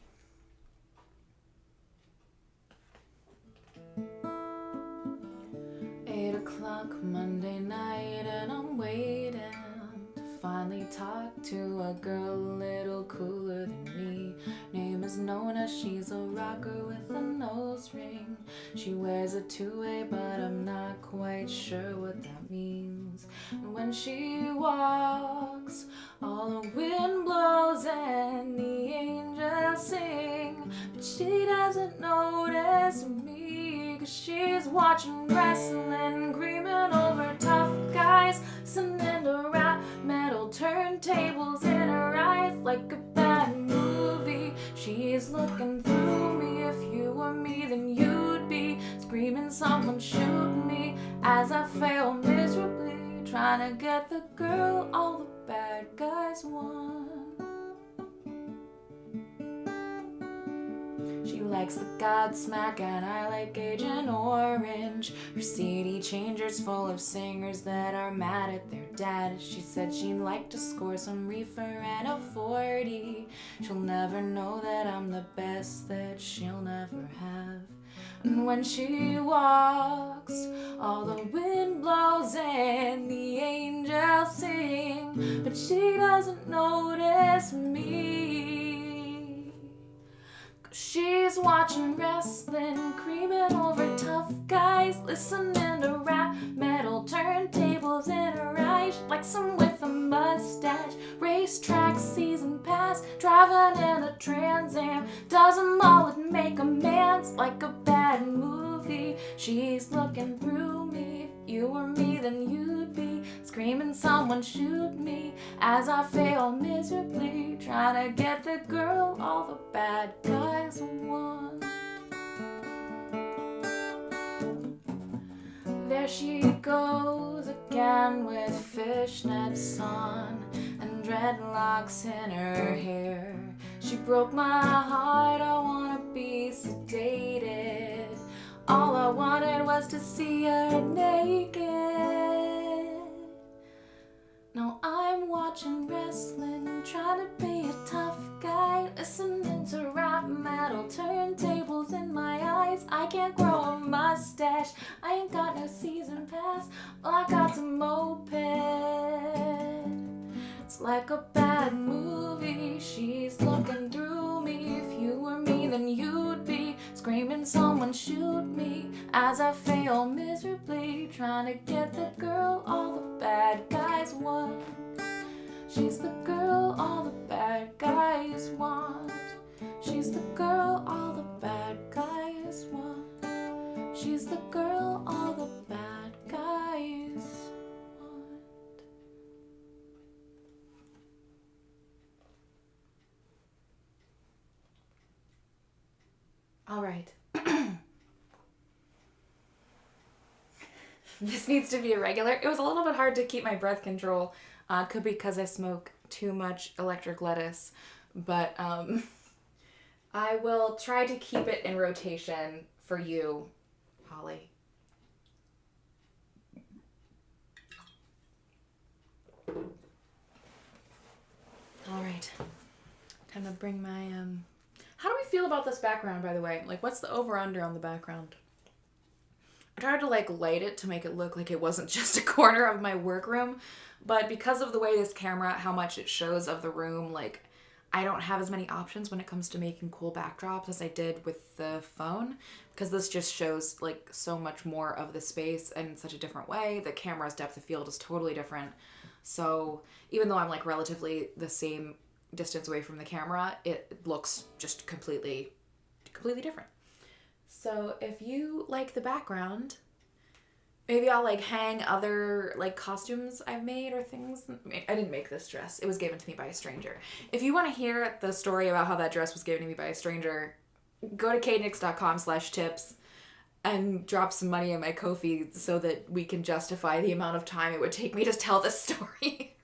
8 o'clock Monday night, and I'm waiting to finally talk to a girl a little cooler than me. Name is Nona, she's a rocker with a nose ring. She wears a two-way, but I'm not quite sure what that means. And when she walks, all the wind blows and the angels sing, but she doesn't notice me, 'cause she's watching wrestling, creaming over tough guys, listening to rap metal, turntables in her eyes like a bad movie. She's looking through me. If you were me, then you'd be screaming, someone shoot me, as I fail miserably, trying to get the girl all the bad guys want. She likes the Godsmack and I like Agent Orange. Her CD changer's full of singers that are mad at their dad. She said she'd like to score some reefer and a 40. She'll never know that I'm the best that she'll never have. And when she walks, all the wind blows and the angels sing, but she doesn't notice me. She's watching wrestling, creaming over tough guys, listening to rap metal, turntables in her eyes. She likes them with a mustache, racetrack season pass, driving in a Trans Am, does them all and make a man's like a bad movie. She's looking through me. If you were me, then you'd be screaming, someone shoot me, as I fail miserably, trying to get the girl all the bad guys want. There she goes again with fishnets on and dreadlocks in her hair. She broke my heart, I wanna be sedated. All I wanted was to see her naked. Now I'm watching wrestling, trying to be a tough guy, listening to rap metal, turntables in my eyes. I can't grow a mustache, I ain't got no season pass, well I got some moped. It's like a bad movie. She's looking through me. If you were me, then you'd be screaming, someone shoot me, as I fail miserably, trying to get the girl all the bad guys want. She's the girl all the bad guys want. She's the girl all the bad guys want. She's the girl all the bad guys want. All right. This needs to be a regular. It was a little bit hard to keep my breath control. Could be because I smoke too much electric lettuce. But I will try to keep it in rotation for you, Holly. All right. Time to bring my... How do we feel about this background, by the way? Like, what's the over-under on the background? I tried to, like, light it to make it look like it wasn't just a corner of my workroom, but because of the way this camera, how much it shows of the room, like, I don't have as many options when it comes to making cool backdrops as I did with the phone, because this just shows like so much more of the space in such a different way. The camera's depth of field is totally different. So even though I'm like relatively the same distance away from the camera, it looks just completely different. So if you like the background, maybe I'll like hang other like costumes I've made or things. I didn't make this dress. It was given to me by a stranger. If you want to hear the story about how that dress was given to me by a stranger, go to knix.com/tips and drop some money in my Ko-fi so that we can justify the amount of time it would take me to tell this story.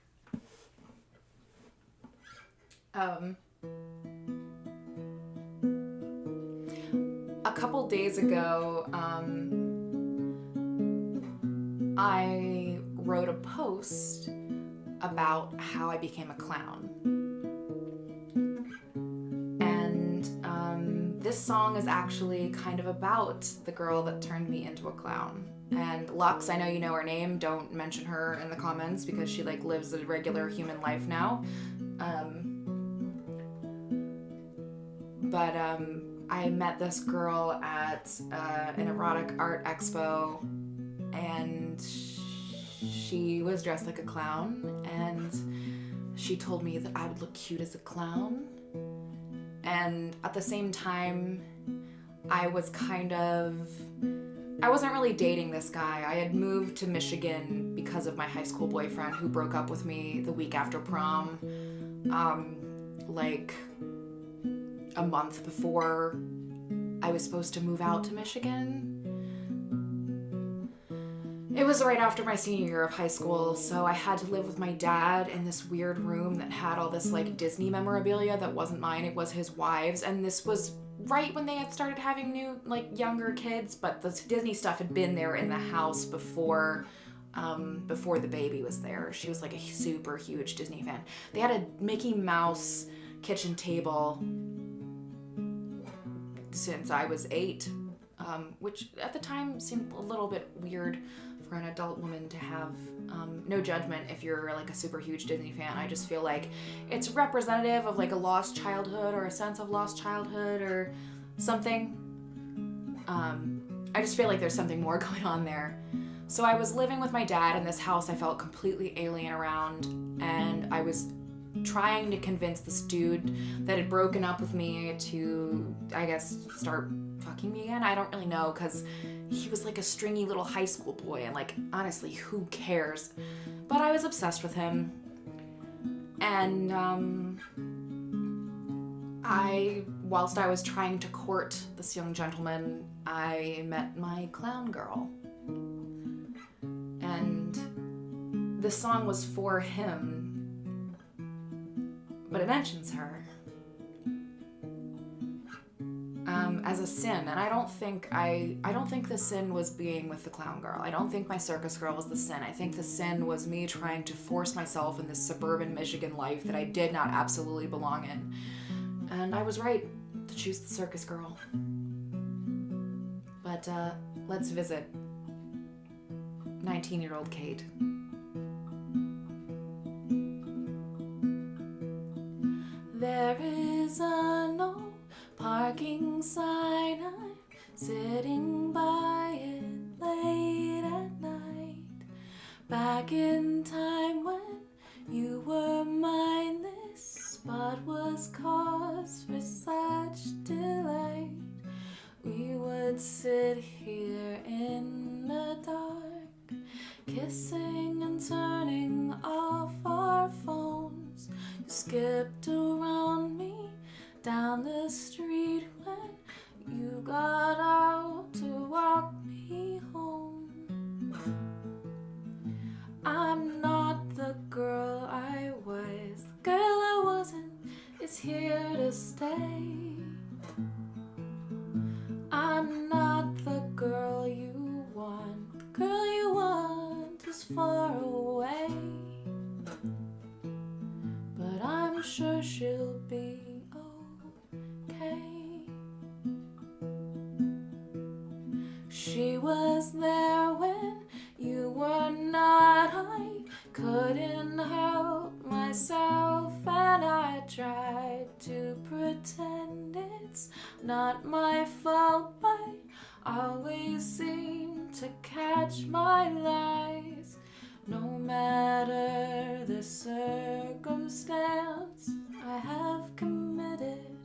A couple days ago, I wrote a post about how I became a clown. And this song is actually kind of about the girl that turned me into a clown. And Lux, I know you know her name, don't mention her in the comments because she like lives a regular human life now. But I met this girl at an erotic art expo, and she was dressed like a clown, and she told me that I would look cute as a clown. And at the same time, I wasn't really dating this guy. I had moved to Michigan because of my high school boyfriend who broke up with me the week after prom. Like a month before I was supposed to move out to Michigan. It was right after my senior year of high school, so I had to live with my dad in this weird room that had all this like Disney memorabilia that wasn't mine, it was his wife's, and this was right when they had started having new, like, younger kids, but the Disney stuff had been there in the house before the baby was there. She was like a super huge Disney fan. They had a Mickey Mouse kitchen table since I was 8, which at the time seemed a little bit weird for an adult woman to have. No judgment if you're like a super huge Disney fan. I just feel like it's representative of like a lost childhood or a sense of lost childhood or something. I just feel like there's something more going on there. So I was living with my dad in this house I felt completely alien around, and I was trying to convince this dude that had broken up with me to, I guess, start fucking me again. I don't really know, because he was like a stringy little high school boy, and like, honestly, who cares? But I was obsessed with him. And whilst I was trying to court this young gentleman, I met my clown girl. And this song was for him, but it mentions her as a sin, and I don't think the sin was being with the clown girl. I don't think my circus girl was the sin. I think the sin was me trying to force myself in this suburban Michigan life that I did not absolutely belong in. And I was right to choose the circus girl. But let's visit 19-year-old Kate. There is a no parking sign. I'm sitting by it late at night. Back in time when you were mine, this spot was cause for such delight. We would sit here in the dark, kissing and turning off our phones. You skipped around me down the street when you got out to walk me home. I'm not the girl I was. The girl I wasn't is here to stay. I'm not the girl you want. The girl you want is far away. But I'm sure she'll be okay. She was there when you were not. I couldn't help myself, and I tried not my fault. I always seem to catch my lies. No matter the circumstance, I have committed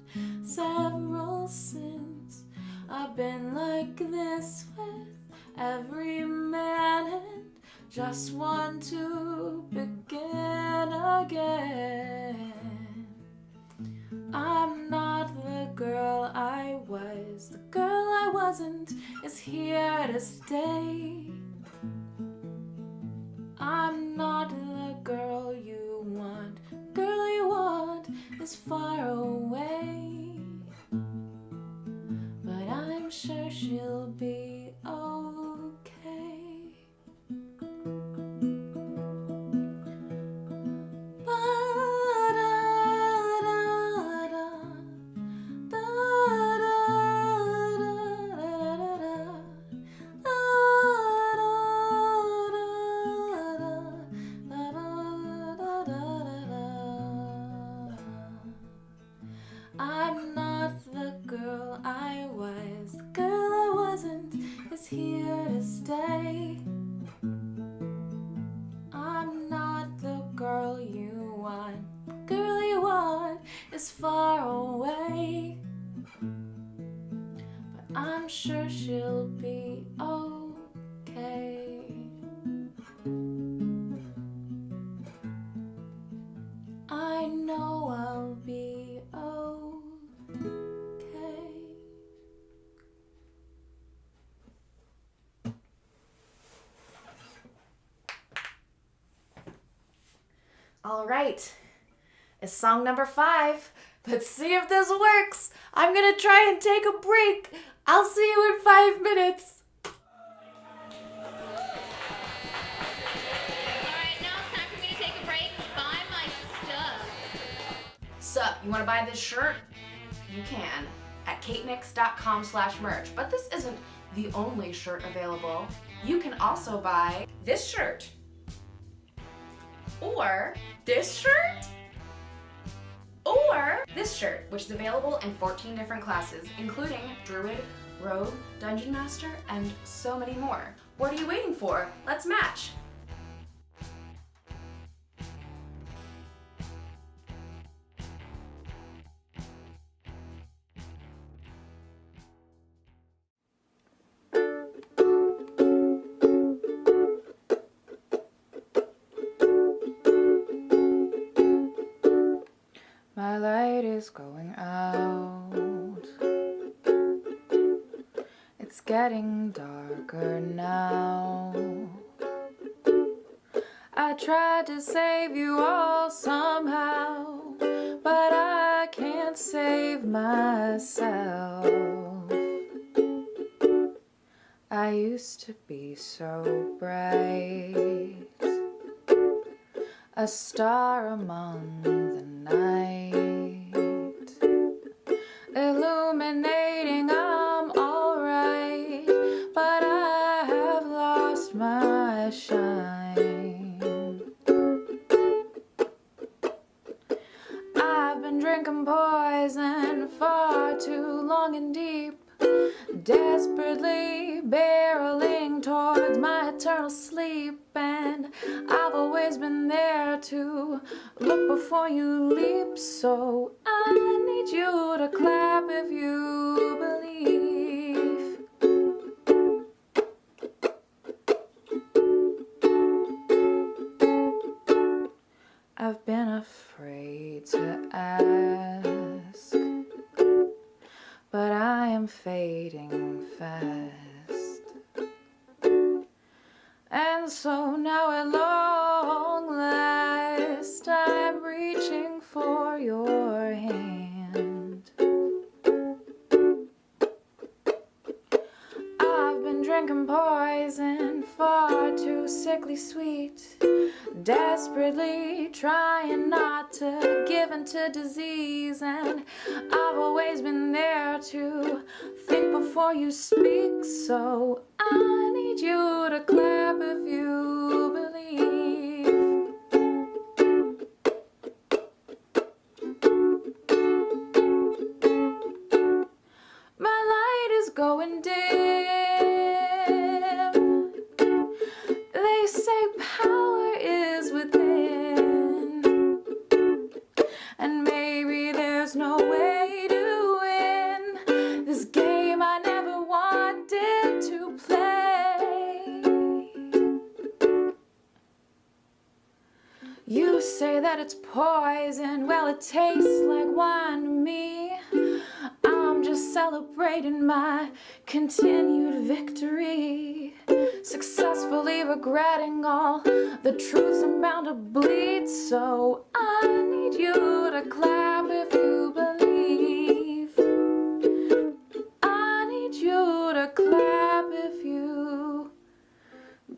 several sins. I've been like this with every man and just want to begin again. I'm not the girl I was. The girl I wasn't is here to stay. I'm not the girl you want. The girl you want is far away. But I'm sure she'll be okay. I'm not the girl I was. The girl I wasn't is here to stay. I'm not the girl you want. The girl you want is far away. But I'm sure she'll be okay. I know I'll be okay. All right, it's song number 5. Let's see if this works. I'm gonna try and take a break. I'll see you in 5 minutes. Alright, now it's time for me to take a break. Buy my stuff. Sup, you wanna buy this shirt? You can at katenix.com/merch. But this isn't the only shirt available. You can also buy this shirt. Or this shirt. Or this shirt, which is available in 14 different classes, including Druid, Rogue, Dungeon Master, and so many more. What are you waiting for? Let's match. My light is going out. It's getting darker now. I tried to save you all somehow, but I can't save myself. I used to be so bright, a star among the night, illuminating I'm alright, but I have lost my shine. I've been drinking poison far too long and deep, desperately barreling towards my eternal sleep, and I've always been there to look before you leap, so I need you to clap if you believe. I've been afraid to ask, but I am fading fast, and so now at long last I'm reaching for your hand. I've been drinking poison far too sickly sweet, desperately trying not to give into disease, and I've always been there to think before you speak, so I need you to clap if you believe. going dim. They say power is within, and maybe there's no way to win this game I never wanted to play. You say that it's poison, well it tastes like wine to me. I'm just celebrating my continued victory, successfully regretting all the truths I'm bound to bleed. So I need you to clap if you believe. I need you to clap if you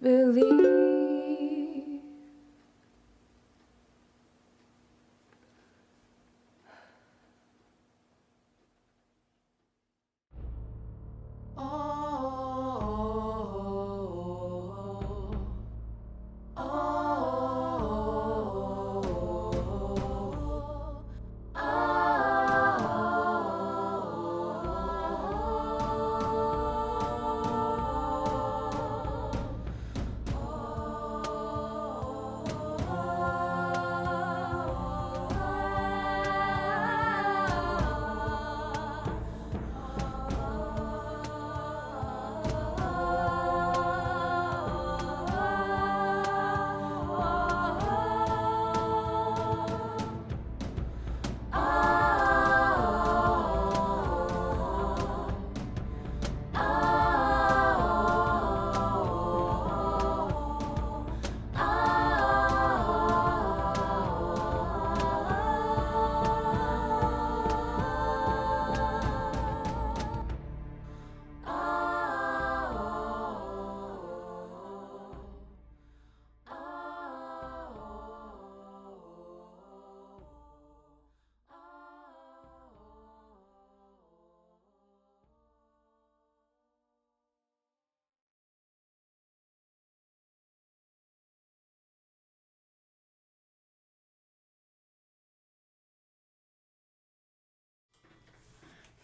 believe.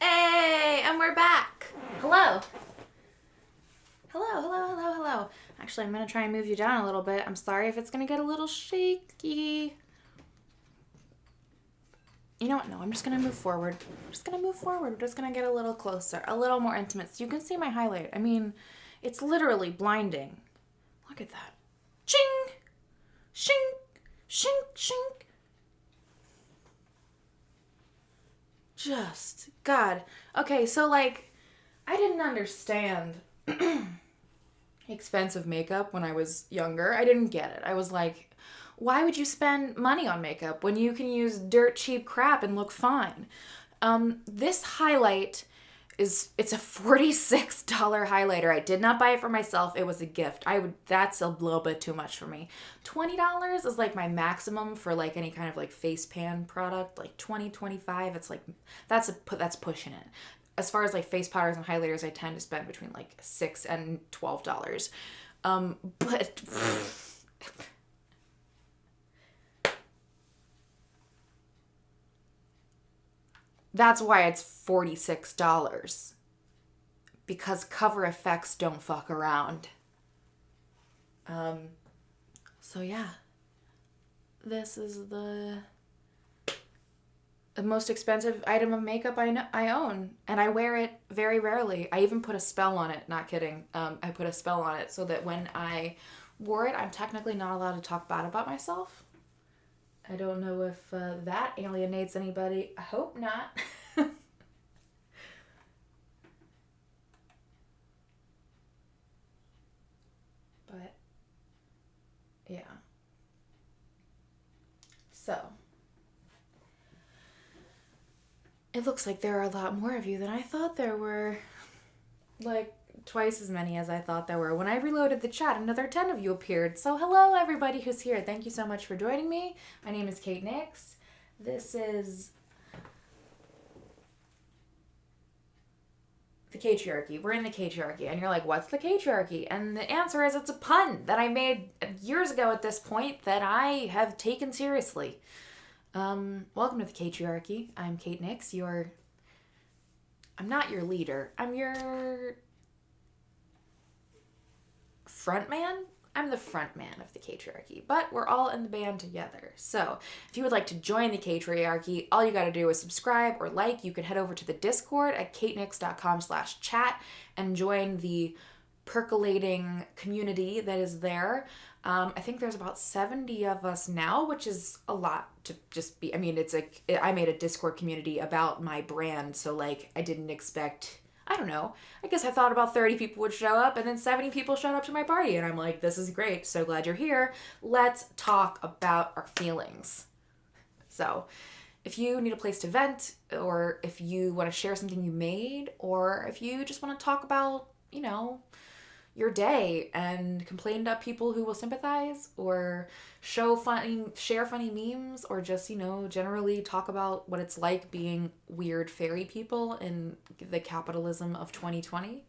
Hey, and we're back. Hello. Hello. Actually, I'm going to try and move you down a little bit. I'm sorry if it's going to get a little shaky. You know what? No, I'm just going to move forward. We're just going to get a little closer, a little more intimate. So you can see my highlight. I mean, it's literally blinding. Look at that. Ching! Shing! Shink! Shink! Just, God. Okay, so like, I didn't understand expensive makeup when I was younger. I didn't get it. I was like, why would you spend money on makeup when you can use dirt cheap crap and look fine? This highlight it's a $46 highlighter. I did not buy it for myself. It was a gift. That's a little bit too much for me. $20 is like my maximum for like any kind of like face pan product. Like $20-$25. It's like that's pushing it. As far as like face powders and highlighters, I tend to spend between like $6 and $12. But that's why it's $46. Because Cover FX don't fuck around. So yeah. This is the most expensive item of makeup I own. And I wear it very rarely. I even put a spell on it. Not kidding. I put a spell on it so that when I wore it, I'm technically not allowed to talk bad about myself. I don't know if that alienates anybody. I hope not. But, yeah. So, it looks like there are a lot more of you than I thought there were. Like, twice as many as I thought there were. When I reloaded the chat, another 10 of you appeared. So hello everybody who's here. Thank you so much for joining me. My name is Kate Nix. This is the Catriarchy. We're in the Catriarchy. And you're like, what's the Catriarchy? And the answer is it's a pun that I made years ago at this point that I have taken seriously. Welcome to the Catriarchy. I'm Kate Nix, your I'm not your leader. I'm your front man. I'm the front man of the Catriarchy, but we're all in the band together. So if you would like to join the Catriarchy, all you got to do is subscribe or like. You can head over to the Discord at katenix.com/chat and join the percolating community that is there. I think there's about 70 of us now, which is a lot to just be. I mean, it's like I made a Discord community about my brand, so like I didn't expect. I don't know. I guess I thought about 30 people would show up, and then 70 people showed up to my party, and I'm like, this is great. So glad you're here. Let's talk about our feelings. So if you need a place to vent, or if you want to share something you made, or if you just want to talk about, you know, your day and complain about people who will sympathize, or share funny memes, or just, you know, generally talk about what it's like being weird fairy people in the capitalism of 2020,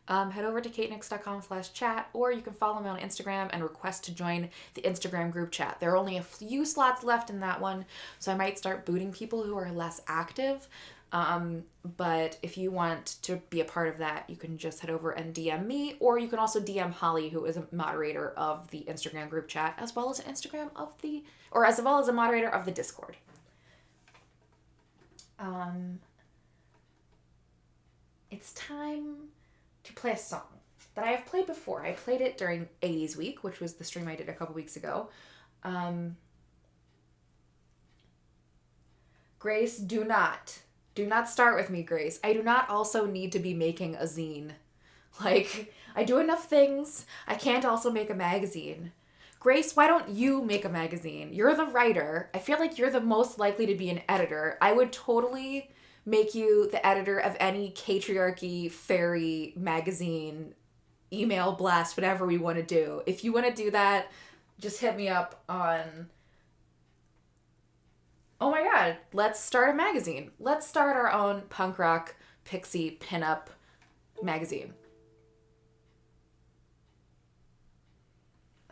head over to katenix.com/chat, or you can follow me on Instagram and request to join the Instagram group chat. There are only a few slots left in that one, so I might start booting people who are less active. But if you want to be a part of that, you can just head over and DM me, or you can also DM Holly, who is a moderator of the Instagram group chat, as well as as well as a moderator of the Discord. It's time to play a song that I have played before. I played it during 80s Week, which was the stream I did a couple weeks ago. Grace, do not start with me, Grace. I do not also need to be making a zine. Like, I do enough things. I can't also make a magazine. Grace, why don't you make a magazine? You're the writer. I feel like you're the most likely to be an editor. I would totally make you the editor of any Catriarchy fairy magazine, email blast, whatever we want to do. If you want to do that, just hit me up on... Oh my god, let's start a magazine. Let's start our own punk rock pixie pinup magazine.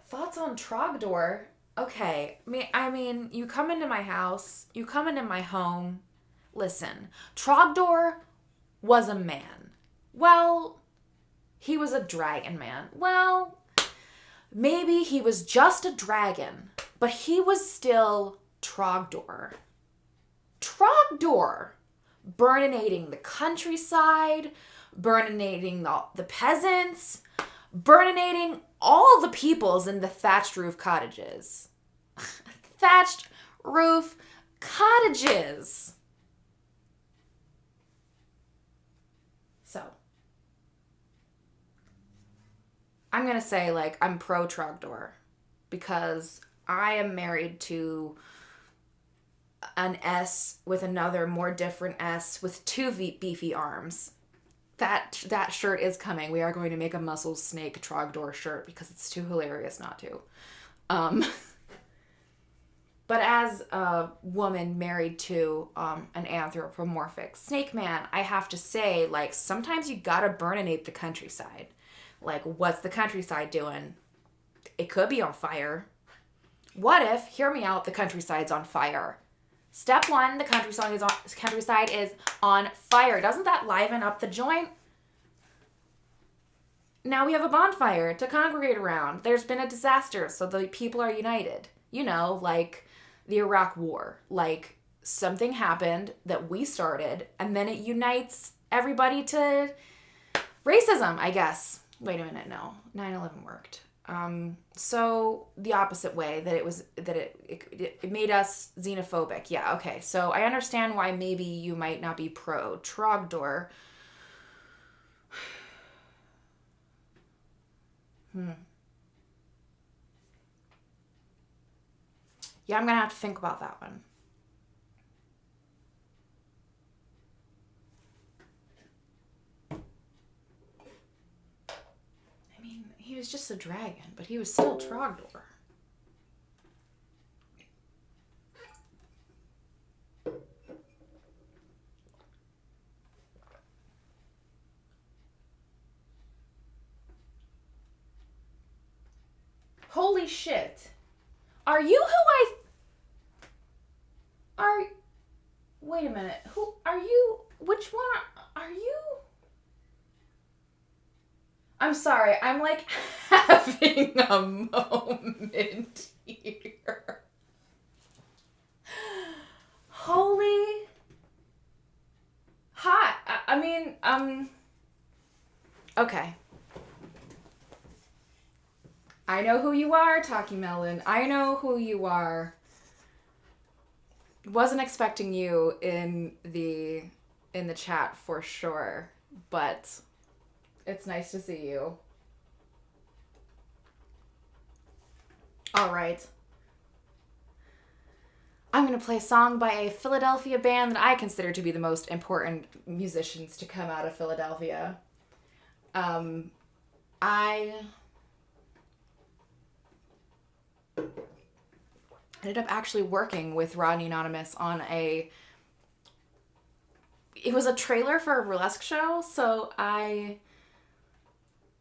Thoughts on Trogdor? Okay, I mean, you come into my house, you come into my home. Listen, Trogdor was a man. Well, he was a dragon man. Well, maybe he was just a dragon, but he was still Trogdor. Trogdor! Burninating the countryside, burninating the peasants, burninating all the peoples in the thatched roof cottages. Thatched roof cottages! So, I'm gonna say, like, I'm pro Trogdor because I am married to an S with another more different S with two beefy arms. That shirt is coming. We are going to make a muscle snake Trogdor shirt because it's too hilarious not to. But as a woman married to an anthropomorphic snake man, I have to say, like, sometimes you gotta burninate the countryside. Like, what's the countryside doing? It could be on fire. What if, hear me out, the countryside's on fire? Step one, the countryside is on fire. Doesn't that liven up the joint? Now we have a bonfire to congregate around. There's been a disaster, so the people are united. You know, like the Iraq War. Like, something happened that we started, and then it unites everybody to racism, I guess. Wait a minute, no. 9/11 worked. So the opposite way, that it made us xenophobic. Yeah, okay. So I understand why maybe you might not be pro Trogdor. Yeah, I'm gonna have to think about that one. I mean, he was just a dragon, but he was still Trogdor. Holy shit. Are you who wait a minute. Who are you? Which one Are you? I'm sorry. I'm like having a moment here. Holy. Hot. I mean, okay. I know who you are, Talkie Melon. I know who you are. Wasn't expecting you in the chat for sure, but it's nice to see you. All right. I'm going to play a song by a Philadelphia band that I consider to be the most important musicians to come out of Philadelphia. I ended up actually working with Rodney Anonymous on it was a trailer for a burlesque show, so I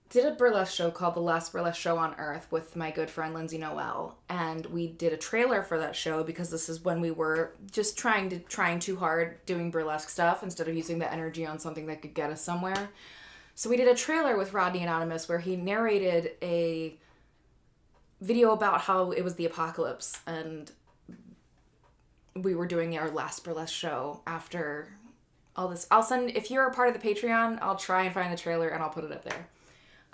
did a burlesque show called The Last Burlesque Show on Earth with my good friend Lindsay Noel, and we did a trailer for that show because this is when we were just trying too hard doing burlesque stuff instead of using the energy on something that could get us somewhere. So we did a trailer with Rodney Anonymous where he narrated a video about how it was the apocalypse, and we were doing our last burlesque show after all this. I'll send, if you're a part of the Patreon, I'll try and find the trailer and I'll put it up there.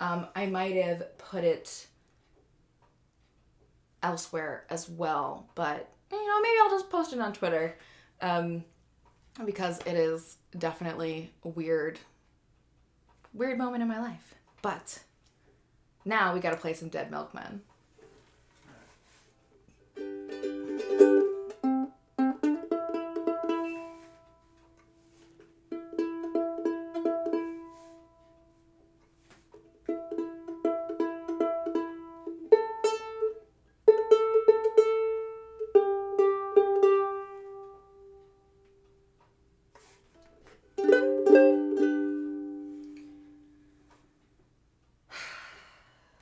I might have put it elsewhere as well, but maybe I'll just post it on Twitter, because it is definitely a weird moment in my life. But now we gotta play some Dead Milkmen.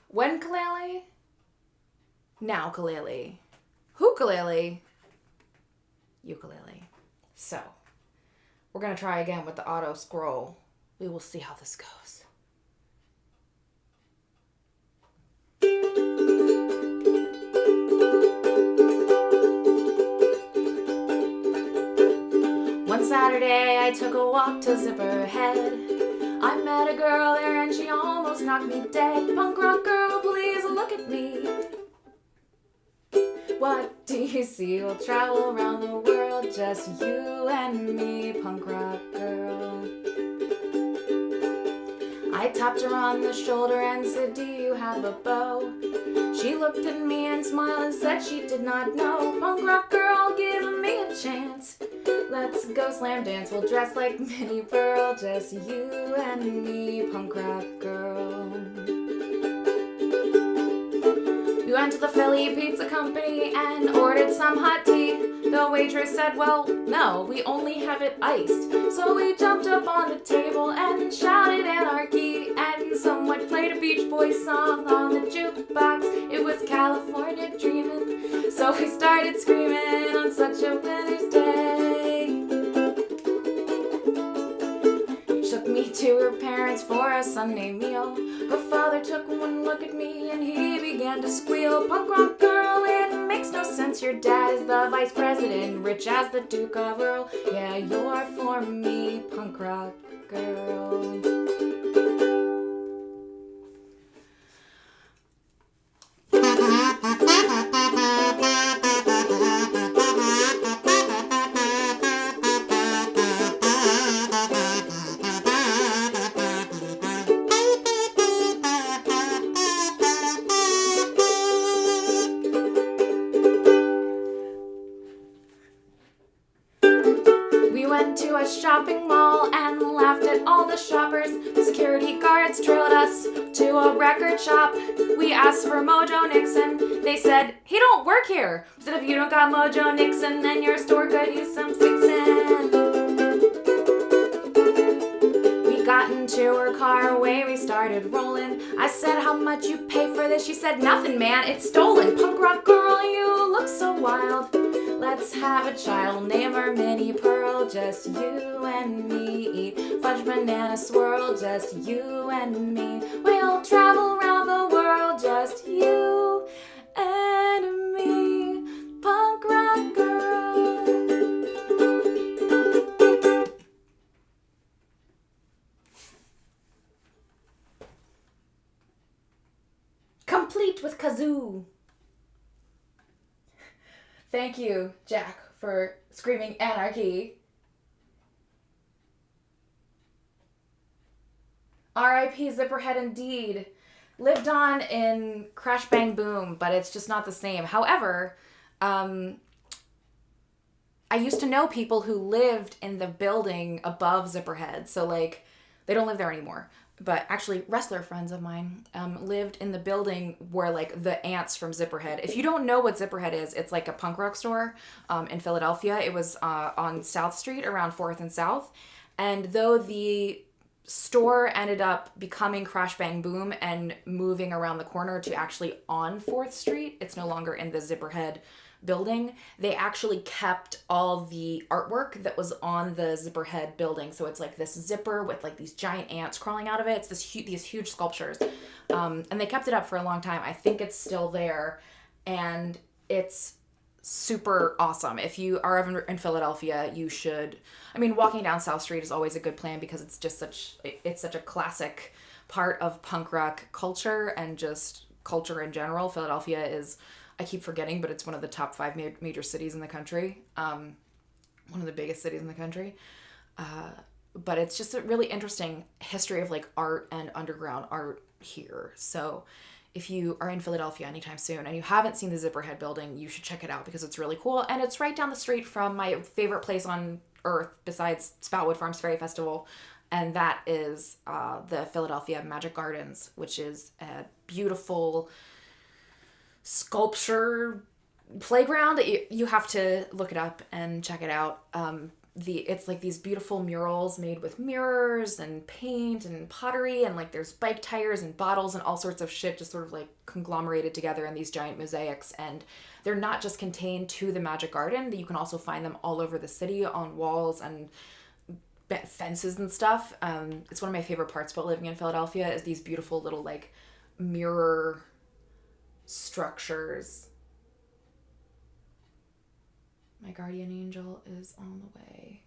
When ukulele? Now ukulele. Ukulele? Ukulele. So, we're going to try again with the auto scroll. We will see how this goes. One Saturday I took a walk to Zipperhead. I met a girl there and she almost knocked me dead. Punk rock girl, please look at me. What do you see? We'll travel around the world, just you and me, punk rock girl. I tapped her on the shoulder and said, do you have a bow? She looked at me and smiled and said she did not know. Punk rock girl, give me a chance. Let's go slam dance, we'll dress like Minnie Pearl, just you and me, punk rock girl. We went to the Philly Pizza Company and ordered some hot tea. The waitress said, well, no, we only have it iced. So we jumped up on the table and shouted anarchy, and someone played a Beach Boys song on the jukebox. It was California Dreamin', so we started screaming on such a winter's day. Took me to her parents for a Sunday meal. Her father took one look at me and he began to squeal. Punk rock girl, it makes no sense. Your dad is the vice president, rich as the Duke of Earl. Yeah, you're for me, punk rock girl. Shopping mall and laughed at all the shoppers. The security guards trailed us to a record shop. We asked for Mojo Nixon. They said, he don't work here. We said, if you don't got Mojo Nixon, then your store could use some fixin'. We got into her car, away we started rolling. I said, how much you pay for this? She said, nothing, man, it's stolen. Punk rock girl, you look so wild. Let's Let's have a child, name her Minnie Pearl, just you and me. Eat fudge banana swirl, just you and me. We'll travel around the world, just you and me. Punk rock girl. Complete with kazoo. Thank you, Jack, for screaming anarchy. R.I.P. Zipperhead indeed. Lived on in Crash Bang Boom, but it's just not the same. However, I used to know people who lived in the building above Zipperhead. So, like, they don't live there anymore. But actually, wrestler friends of mine lived in the building where, like, the ants from Zipperhead. If you don't know what Zipperhead is, it's like a punk rock store in Philadelphia. It was on South Street around 4th and South. And though the store ended up becoming Crash Bang Boom and moving around the corner to actually on 4th Street, it's no longer in the Zipperhead building. They actually kept all the artwork that was on the Zipperhead building. So it's like this zipper with like these giant ants crawling out of it. It's these huge sculptures. And they kept it up for a long time. I think it's still there. And it's super awesome. If you are ever in Philadelphia, you should. I mean, walking down South Street is always a good plan because it's just such a classic part of punk rock culture and just culture in general. Philadelphia is, I keep forgetting, but it's one of the top 5 major cities in the country. One of the biggest cities in the country. But it's just a really interesting history of like art and underground art here. So if you are in Philadelphia anytime soon and you haven't seen the Zipperhead building, you should check it out because it's really cool. And it's right down the street from my favorite place on earth besides Spoutwood Farms Fairy Festival. And that is the Philadelphia Magic Gardens, which is a beautiful sculpture playground. You have to look it up and check it out. It's like these beautiful murals made with mirrors and paint and pottery, and like there's bike tires and bottles and all sorts of shit just sort of like conglomerated together in these giant mosaics. And they're not just contained to the Magic Garden. You can also find them all over the city on walls and fences and stuff. It's one of my favorite parts about living in Philadelphia is these beautiful little like mirror structures. My guardian angel is on the way.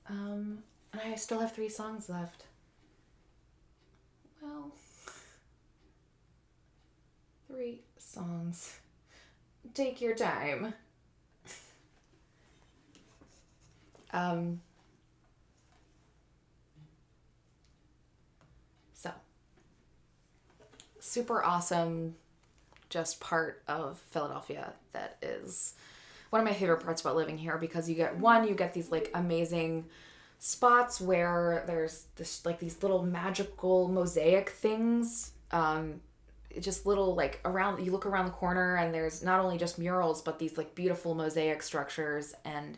And I still have 3 songs left. Well, 3 songs. Take your time. So, super awesome, just part of Philadelphia that is one of my favorite parts about living here because you get these like amazing spots where there's this like these little magical mosaic things, just little like around, you look around the corner and there's not only just murals but these like beautiful mosaic structures, and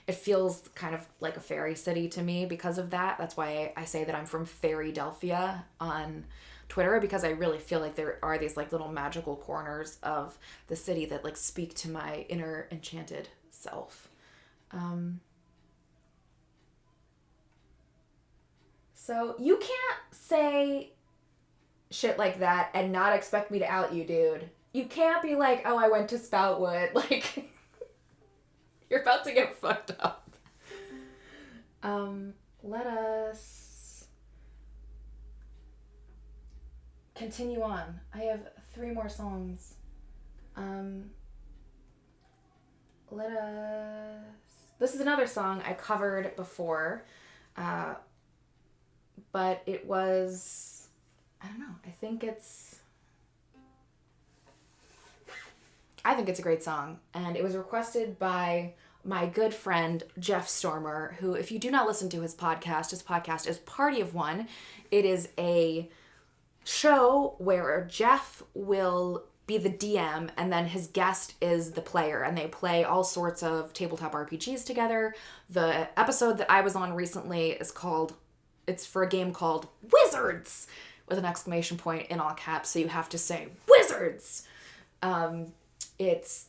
it feels kind of like a fairy city to me because of that. That's why I say that I'm from Fairydelphia on Twitter, because I really feel like there are these like little magical corners of the city that like speak to my inner enchanted self. So you can't say shit like that and not expect me to out you, dude. You can't be like, oh, I went to Spoutwood. Like, you're about to get fucked up. Let us continue on. I have 3 more songs. This is another song I covered before, but it was, I don't know, I think it's a great song, and it was requested by my good friend Jeff Stormer, who, if you do not listen to his podcast is Party of One. It is a show where Jeff will be the DM and then his guest is the player, and they play all sorts of tabletop RPGs together. The episode that I was on recently it's for a game called Wizards with an exclamation point in all caps, so you have to say Wizards. It's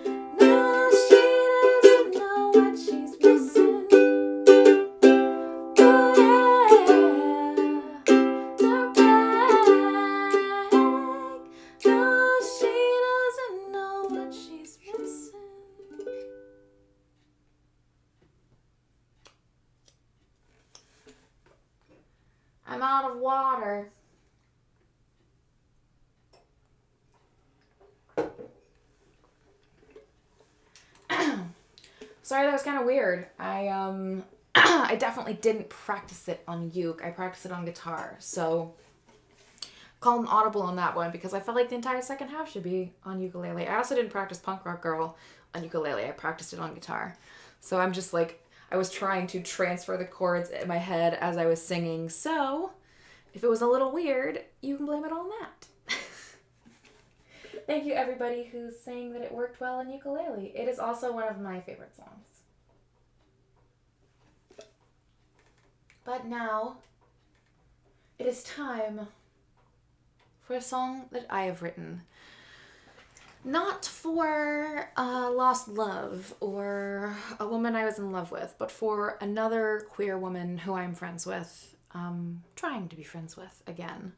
water. Sorry, that was kind of weird. I definitely didn't practice it on uke. I practiced it on guitar. So call an audible on that one because I felt like the entire second half should be on ukulele. I also didn't practice Punk Rock Girl on ukulele. I practiced it on guitar. So I'm just like, I was trying to transfer the chords in my head as I was singing. So if it was a little weird, you can blame it on that. Thank you everybody who's saying that it worked well on ukulele. It is also one of my favorite songs. But now, it is time for a song that I have written. Not for a lost love or a woman I was in love with, but for another queer woman who I'm friends with, trying to be friends with again.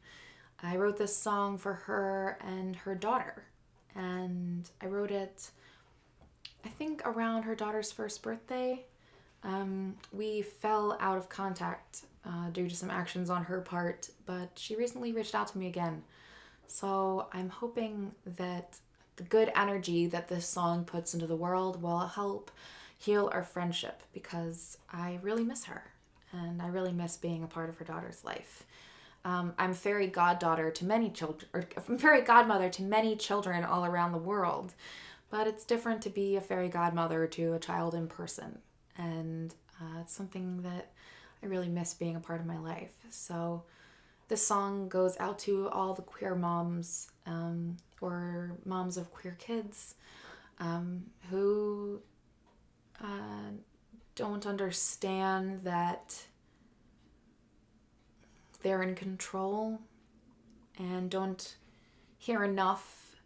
I wrote this song for her and her daughter, and I wrote it, I think, around her daughter's first birthday. We fell out of contact due to some actions on her part, but she recently reached out to me again. So I'm hoping that the good energy that this song puts into the world will help heal our friendship, because I really miss her and I really miss being a part of her daughter's life. I'm fairy goddaughter to many children, or I'm fairy godmother to many children all around the world, but it's different to be a fairy godmother to a child in person, and it's something that I really miss being a part of my life. So this song goes out to all the queer moms, or moms of queer kids, who don't understand that they're in control and don't hear enough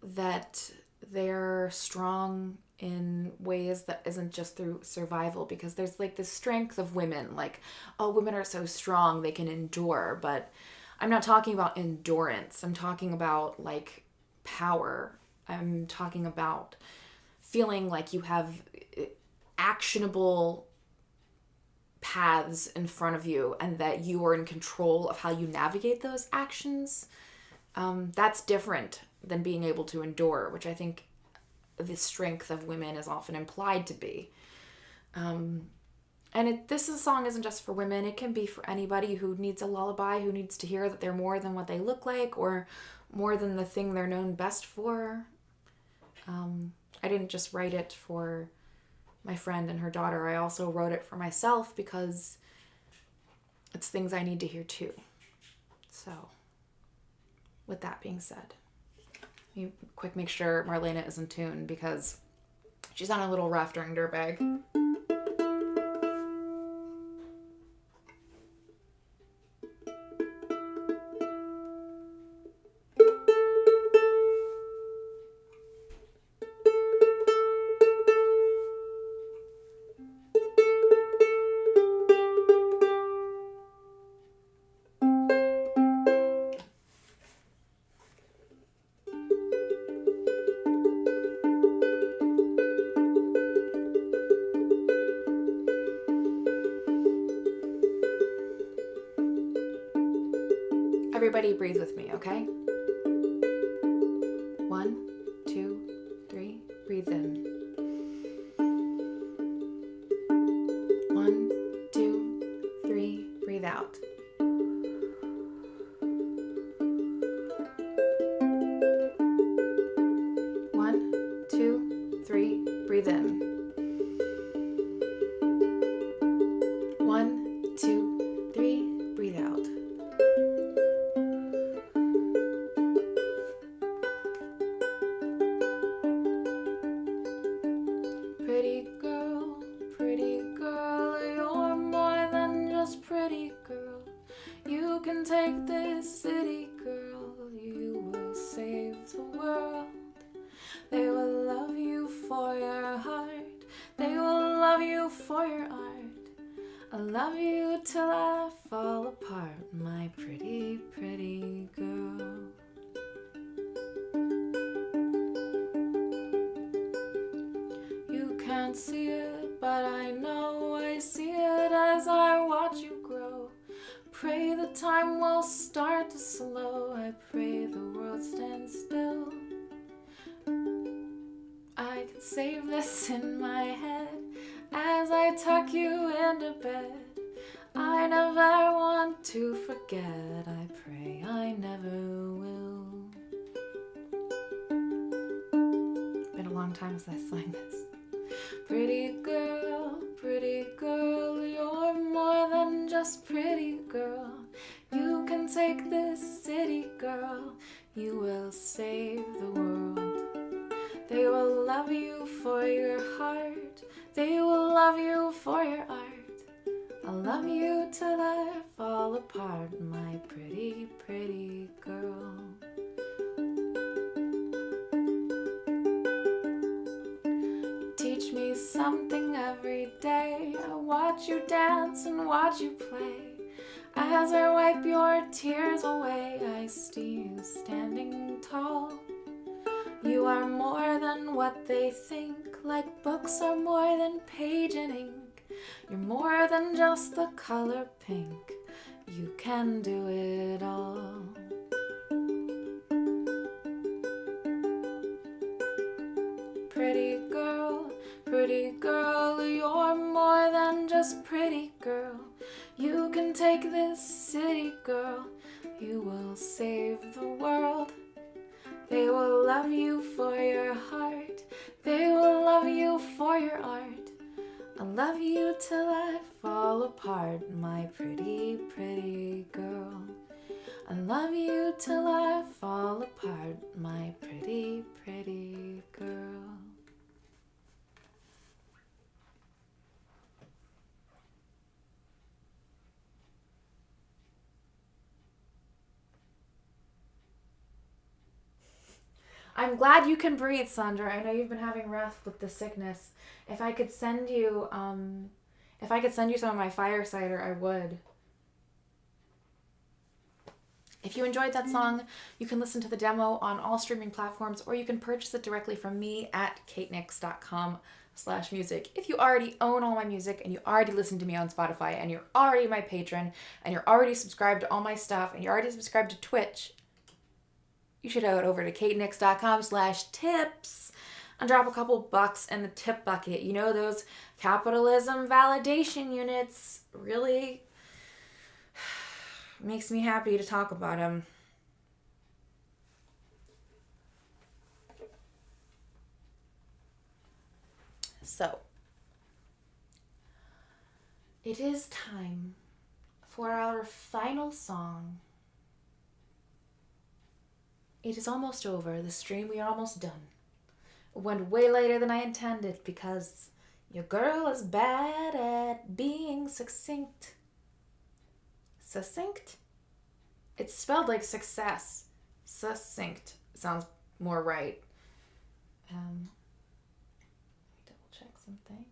that they're strong in ways that isn't just through survival, because there's like this strength of women, like, oh, women are so strong, they can endure. But I'm not talking about endurance. I'm talking about like power. I'm talking about feeling like you have actionable paths in front of you and that you are in control of how you navigate those actions. That's different than being able to endure, which I think the strength of women is often implied to be. This song isn't just for women. It can be for anybody who needs a lullaby, who needs to hear that they're more than what they look like or more than the thing they're known best for. I didn't just write it for my friend and her daughter. I also wrote it for myself because it's things I need to hear too. So, with that being said, let me quick make sure Marlena is in tune because she's on a little rough during Dirtbag. Everybody breathe with me, okay? 1, 2, 3, breathe in. 1, 2, 3, breathe out. 1, 2, 3, breathe in. 1, 2, 3, breathe out. Pretty girl, you're more than just pretty girl. You can take this city, girl. You will save the world. They will love you for your heart. They will love you for your art. I love you till I fall apart, my pretty, pretty girl. You can't see it, but I know I see it as I watch you grow. Pray the time will all start to slow. I pray the world stands still. I can save this in my head as I tuck you into bed. I never want to forget. I pray I never will. Been a long time since I sang this. Pretty girl, you're more than just pretty girl. You can take this city, girl. You will save the world. They will love you for your heart. They will love you for your art. I'll love you till I fall apart, my pretty, pretty girl. You teach me something every day. I watch you dance and watch you play. As I wipe your tears away, I see you standing tall. You are more than what they think, like books are more than page and ink. You're more than just the color pink. You can do it all. Pretty girl, you're more than just pretty girl. You can take this city, girl. You will save the world. They will love you for your heart. They will love you for your art. I'll love you till I fall apart, my pretty, pretty girl. I love you till I fall apart, my pretty, pretty girl. I'm glad you can breathe, Sandra. I know you've been having rough with the sickness. If I could send you some of my fire cider, I would. If you enjoyed that song, you can listen to the demo on all streaming platforms, or you can purchase it directly from me at katenix.com/music. If you already own all my music and you already listen to me on Spotify and you're already my patron and you're already subscribed to all my stuff and you're already subscribed to Twitch, you should head over to katenix.com/tips and drop a couple bucks in the tip bucket. You know, those capitalism validation units really makes me happy to talk about them. So, it is time for our final song. It is almost over. The stream, we are almost done. It went way later than I intended because your girl is bad at being succinct. Succinct? It's spelled like success. Succinct sounds more right. Let me double check something.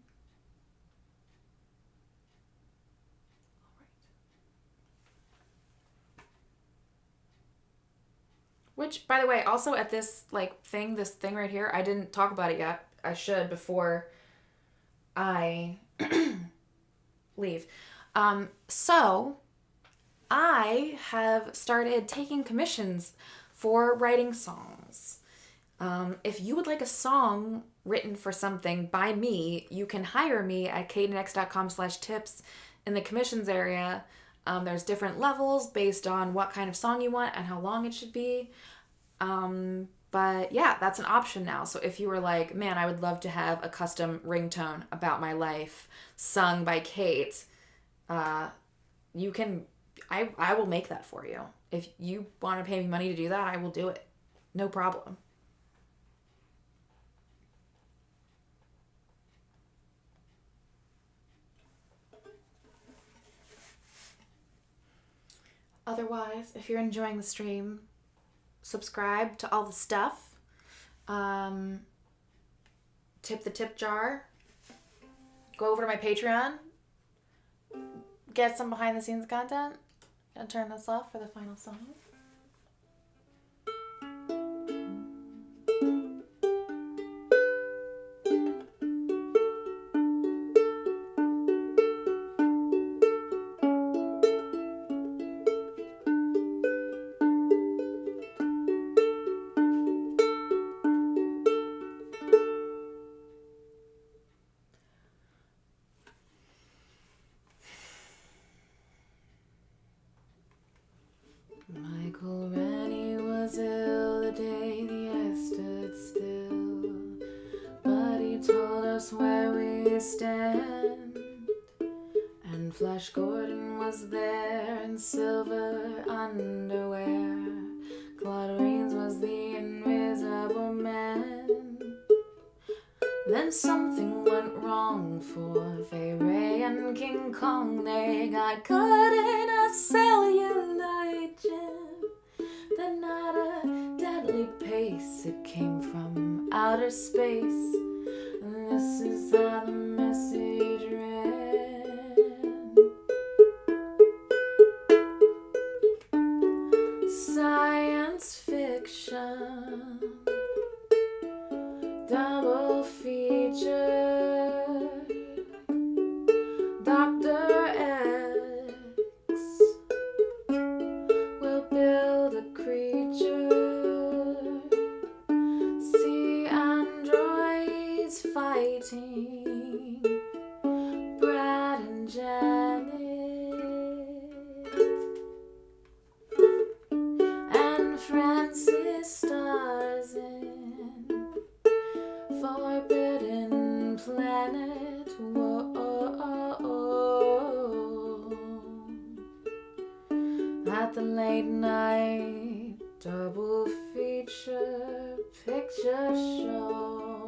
Which, by the way, also at this this thing right here, I didn't talk about it yet. I should before I leave. So I have started taking commissions for writing songs. If you would like a song written for something by me, you can hire me at katenx.com/tips in the commissions area. There's different levels based on what kind of song you want and how long it should be. But yeah, that's an option now. So if you were like, man, I would love to have a custom ringtone about my life sung by Kate, you can, I will make that for you. If you want to pay me money to do that, I will do it. No problem. Otherwise, if you're enjoying the stream, subscribe to all the stuff. Tip the tip jar. Go over to my Patreon. Get some behind the scenes content. Gonna turn this off for the final song. Flash Gordon was there in silver underwear. Claude Rains was the invisible man. Then something went wrong for Fay Ray and King Kong. They got caught in a cellulite jam. Then at a deadly pace, it came from outer space. And this is how the message ran. Science fiction, double feature, Dr. X will build a creature, see androids fighting, Brad and Janet, and Francis stars in Forbidden Planet. Whoa. At the late night double feature picture show.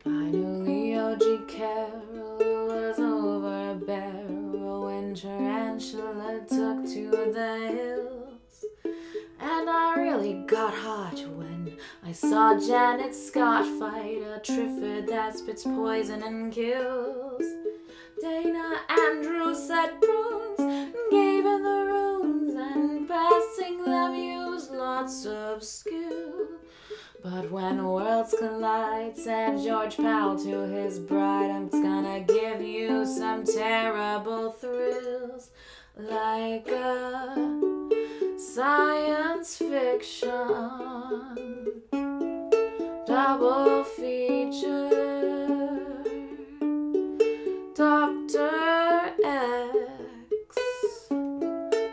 I knew Leo G. Carroll was over a barrel when Tarantula took to the hills. And I really got hot when I saw Janet Scott fight a Triffid that spits poison and kills. Dana Andrews said prunes and gave in the runes, and passing them used lots of skill. But when worlds collide, said George Powell to his bride, I'm gonna give you some terrible thrills, like a science fiction double feature, Dr. X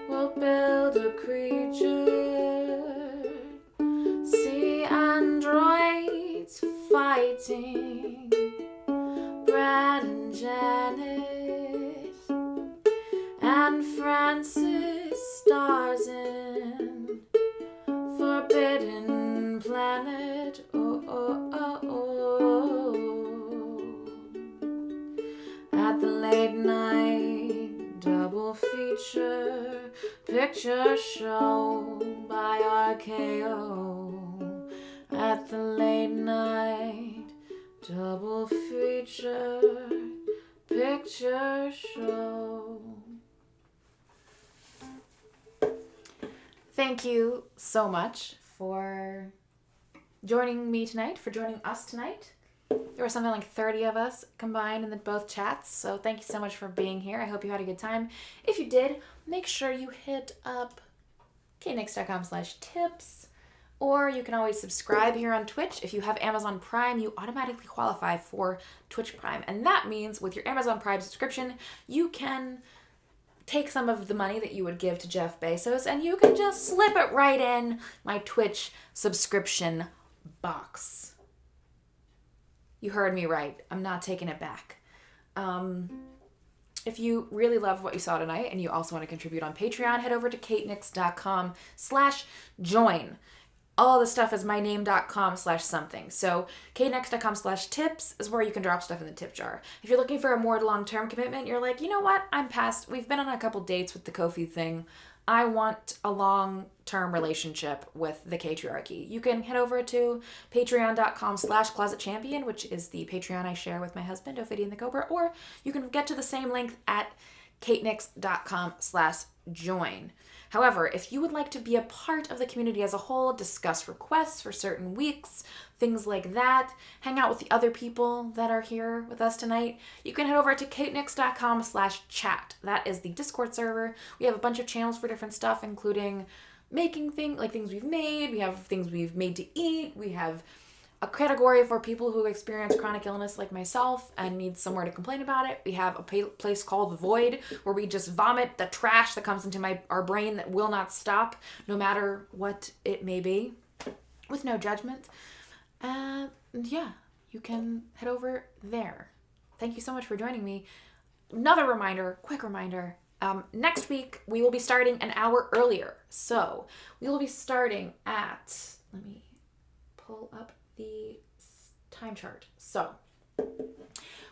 will build a creature, see androids fighting, Brad and Janet, and Francis stars in Forbidden Planet. Oh, oh, oh, oh. At the late night double feature picture show by RKO. At the late night double feature picture show. Thank you so much for joining me tonight, for joining us tonight. There were something like 30 of us combined in both chats, so thank you so much for being here. I hope you had a good time. If you did, make sure you hit up knix.com/tips, or you can always subscribe here on Twitch. If you have Amazon Prime, you automatically qualify for Twitch Prime, and that means with your Amazon Prime subscription, you can take some of the money that you would give to Jeff Bezos and you can just slip it right in my Twitch subscription box. You heard me right. I'm not taking it back. If you really love what you saw tonight and you also want to contribute on Patreon, head over to katenick.com/join. All the stuff is myname.com/something. So katenick.com/tips is where you can drop stuff in the tip jar. If you're looking for a more long-term commitment, you're like, you know what? I'm past. We've been on a couple dates with the Ko-fi thing. I want a long-term relationship with the Katriarchy. You can head over to patreon.com/closetchampion, which is the Patreon I share with my husband, Ophidian the Cobra, or you can get to the same link at katenick.com/join. However, if you would like to be a part of the community as a whole, discuss requests for certain weeks, things like that, hang out with the other people that are here with us tonight, you can head over to katenick.com/chat. That is the Discord server. We have a bunch of channels for different stuff, including making things, like things we've made. We have things we've made to eat. We have a category for people who experience chronic illness like myself and need somewhere to complain about it. We have a place called Void, where we just vomit the trash that comes into our brain that will not stop, no matter what it may be, with no judgment. Yeah, you can head over there. Thank you so much for joining me. Another reminder, quick reminder, next week we will be starting an hour earlier. So we will be starting at, let me pull up the time chart. So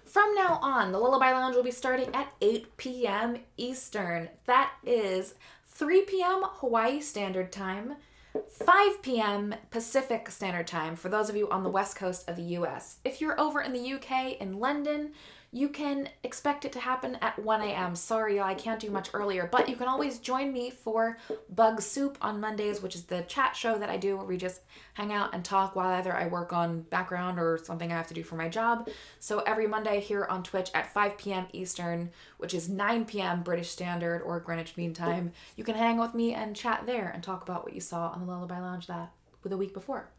from now on, the Lullaby Lounge will be starting at 8 p.m. Eastern. That is 3 p.m. Hawaii Standard Time, 5 p.m. Pacific Standard Time for those of you on the west coast of the US. If you're over in the UK, in London, you can expect it to happen at 1 a.m. Sorry, y'all, I can't do much earlier, but you can always join me for Bug Soup on Mondays, which is the chat show that I do where we just hang out and talk while either I work on background or something I have to do for my job. So every Monday here on Twitch at 5 p.m. Eastern, which is 9 p.m. British Standard or Greenwich Mean Time, you can hang with me and chat there and talk about what you saw on the Lullaby Lounge the week before.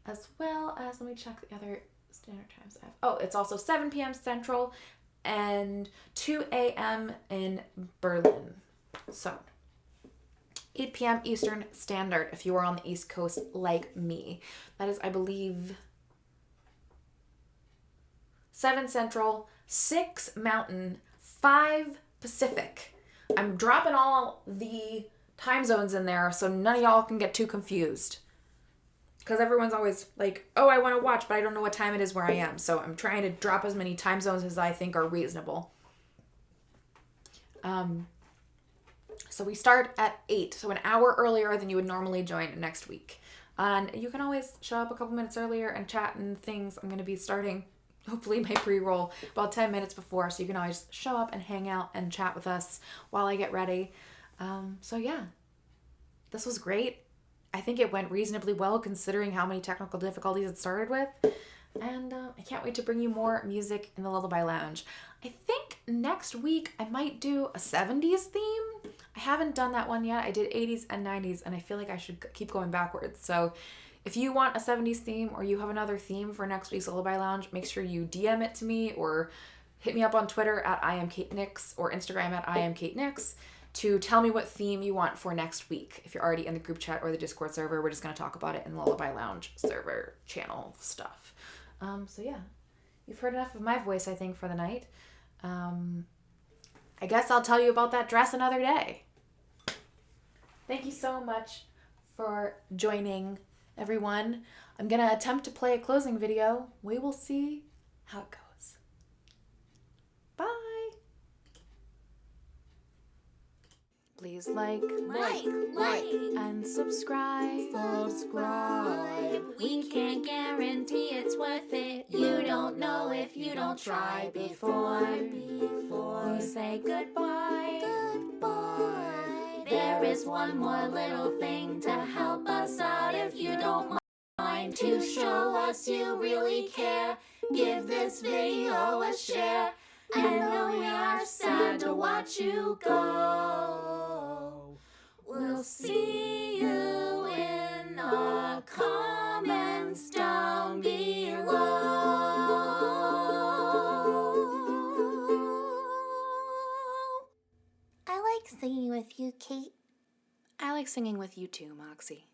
As well as, let me check the other standard times I have. Oh, it's also 7 p.m. Central and 2 a.m. in Berlin. So 8 p.m. Eastern Standard if you are on the East Coast like me. That is, I believe, 7 Central, 6 Mountain, 5 Pacific. I'm dropping all the time zones in there so none of y'all can get too confused. Because everyone's always like, oh, I want to watch, but I don't know what time it is where I am. So I'm trying to drop as many time zones as I think are reasonable. So we start at 8, so an hour earlier than you would normally join next week. And you can always show up a couple minutes earlier and chat and things. I'm going to be starting, hopefully, my pre-roll about 10 minutes before. So you can always show up and hang out and chat with us while I get ready. So yeah, this was great. I think it went reasonably well considering how many technical difficulties it started with. And I can't wait to bring you more music in the Lullaby Lounge. I think next week I might do a 70s theme. I haven't done that one yet. I did 80s and 90s, and I feel like I should keep going backwards. So if you want a 70s theme or you have another theme for next week's Lullaby Lounge, make sure you DM it to me or hit me up on Twitter at IamKateNix or Instagram at IamKateNix to tell me what theme you want for next week. If you're already in the group chat or the Discord server, we're just going to talk about it in the Lullaby Lounge server channel stuff. So yeah, you've heard enough of my voice, I think, for the night. I guess I'll tell you about that dress another day. Thank you so much for joining, everyone. I'm going to attempt to play a closing video. We will see how it goes. Bye. Please like, and subscribe. We can't guarantee it's worth it. You don't know if you don't try before we say goodbye. There is one more little thing to help us out if you don't mind. To show us you really care, give this video a share. And though we are sad to watch you go, we'll see you in the comments down below. I like singing with you, Kate. I like singing with you too, Moxie.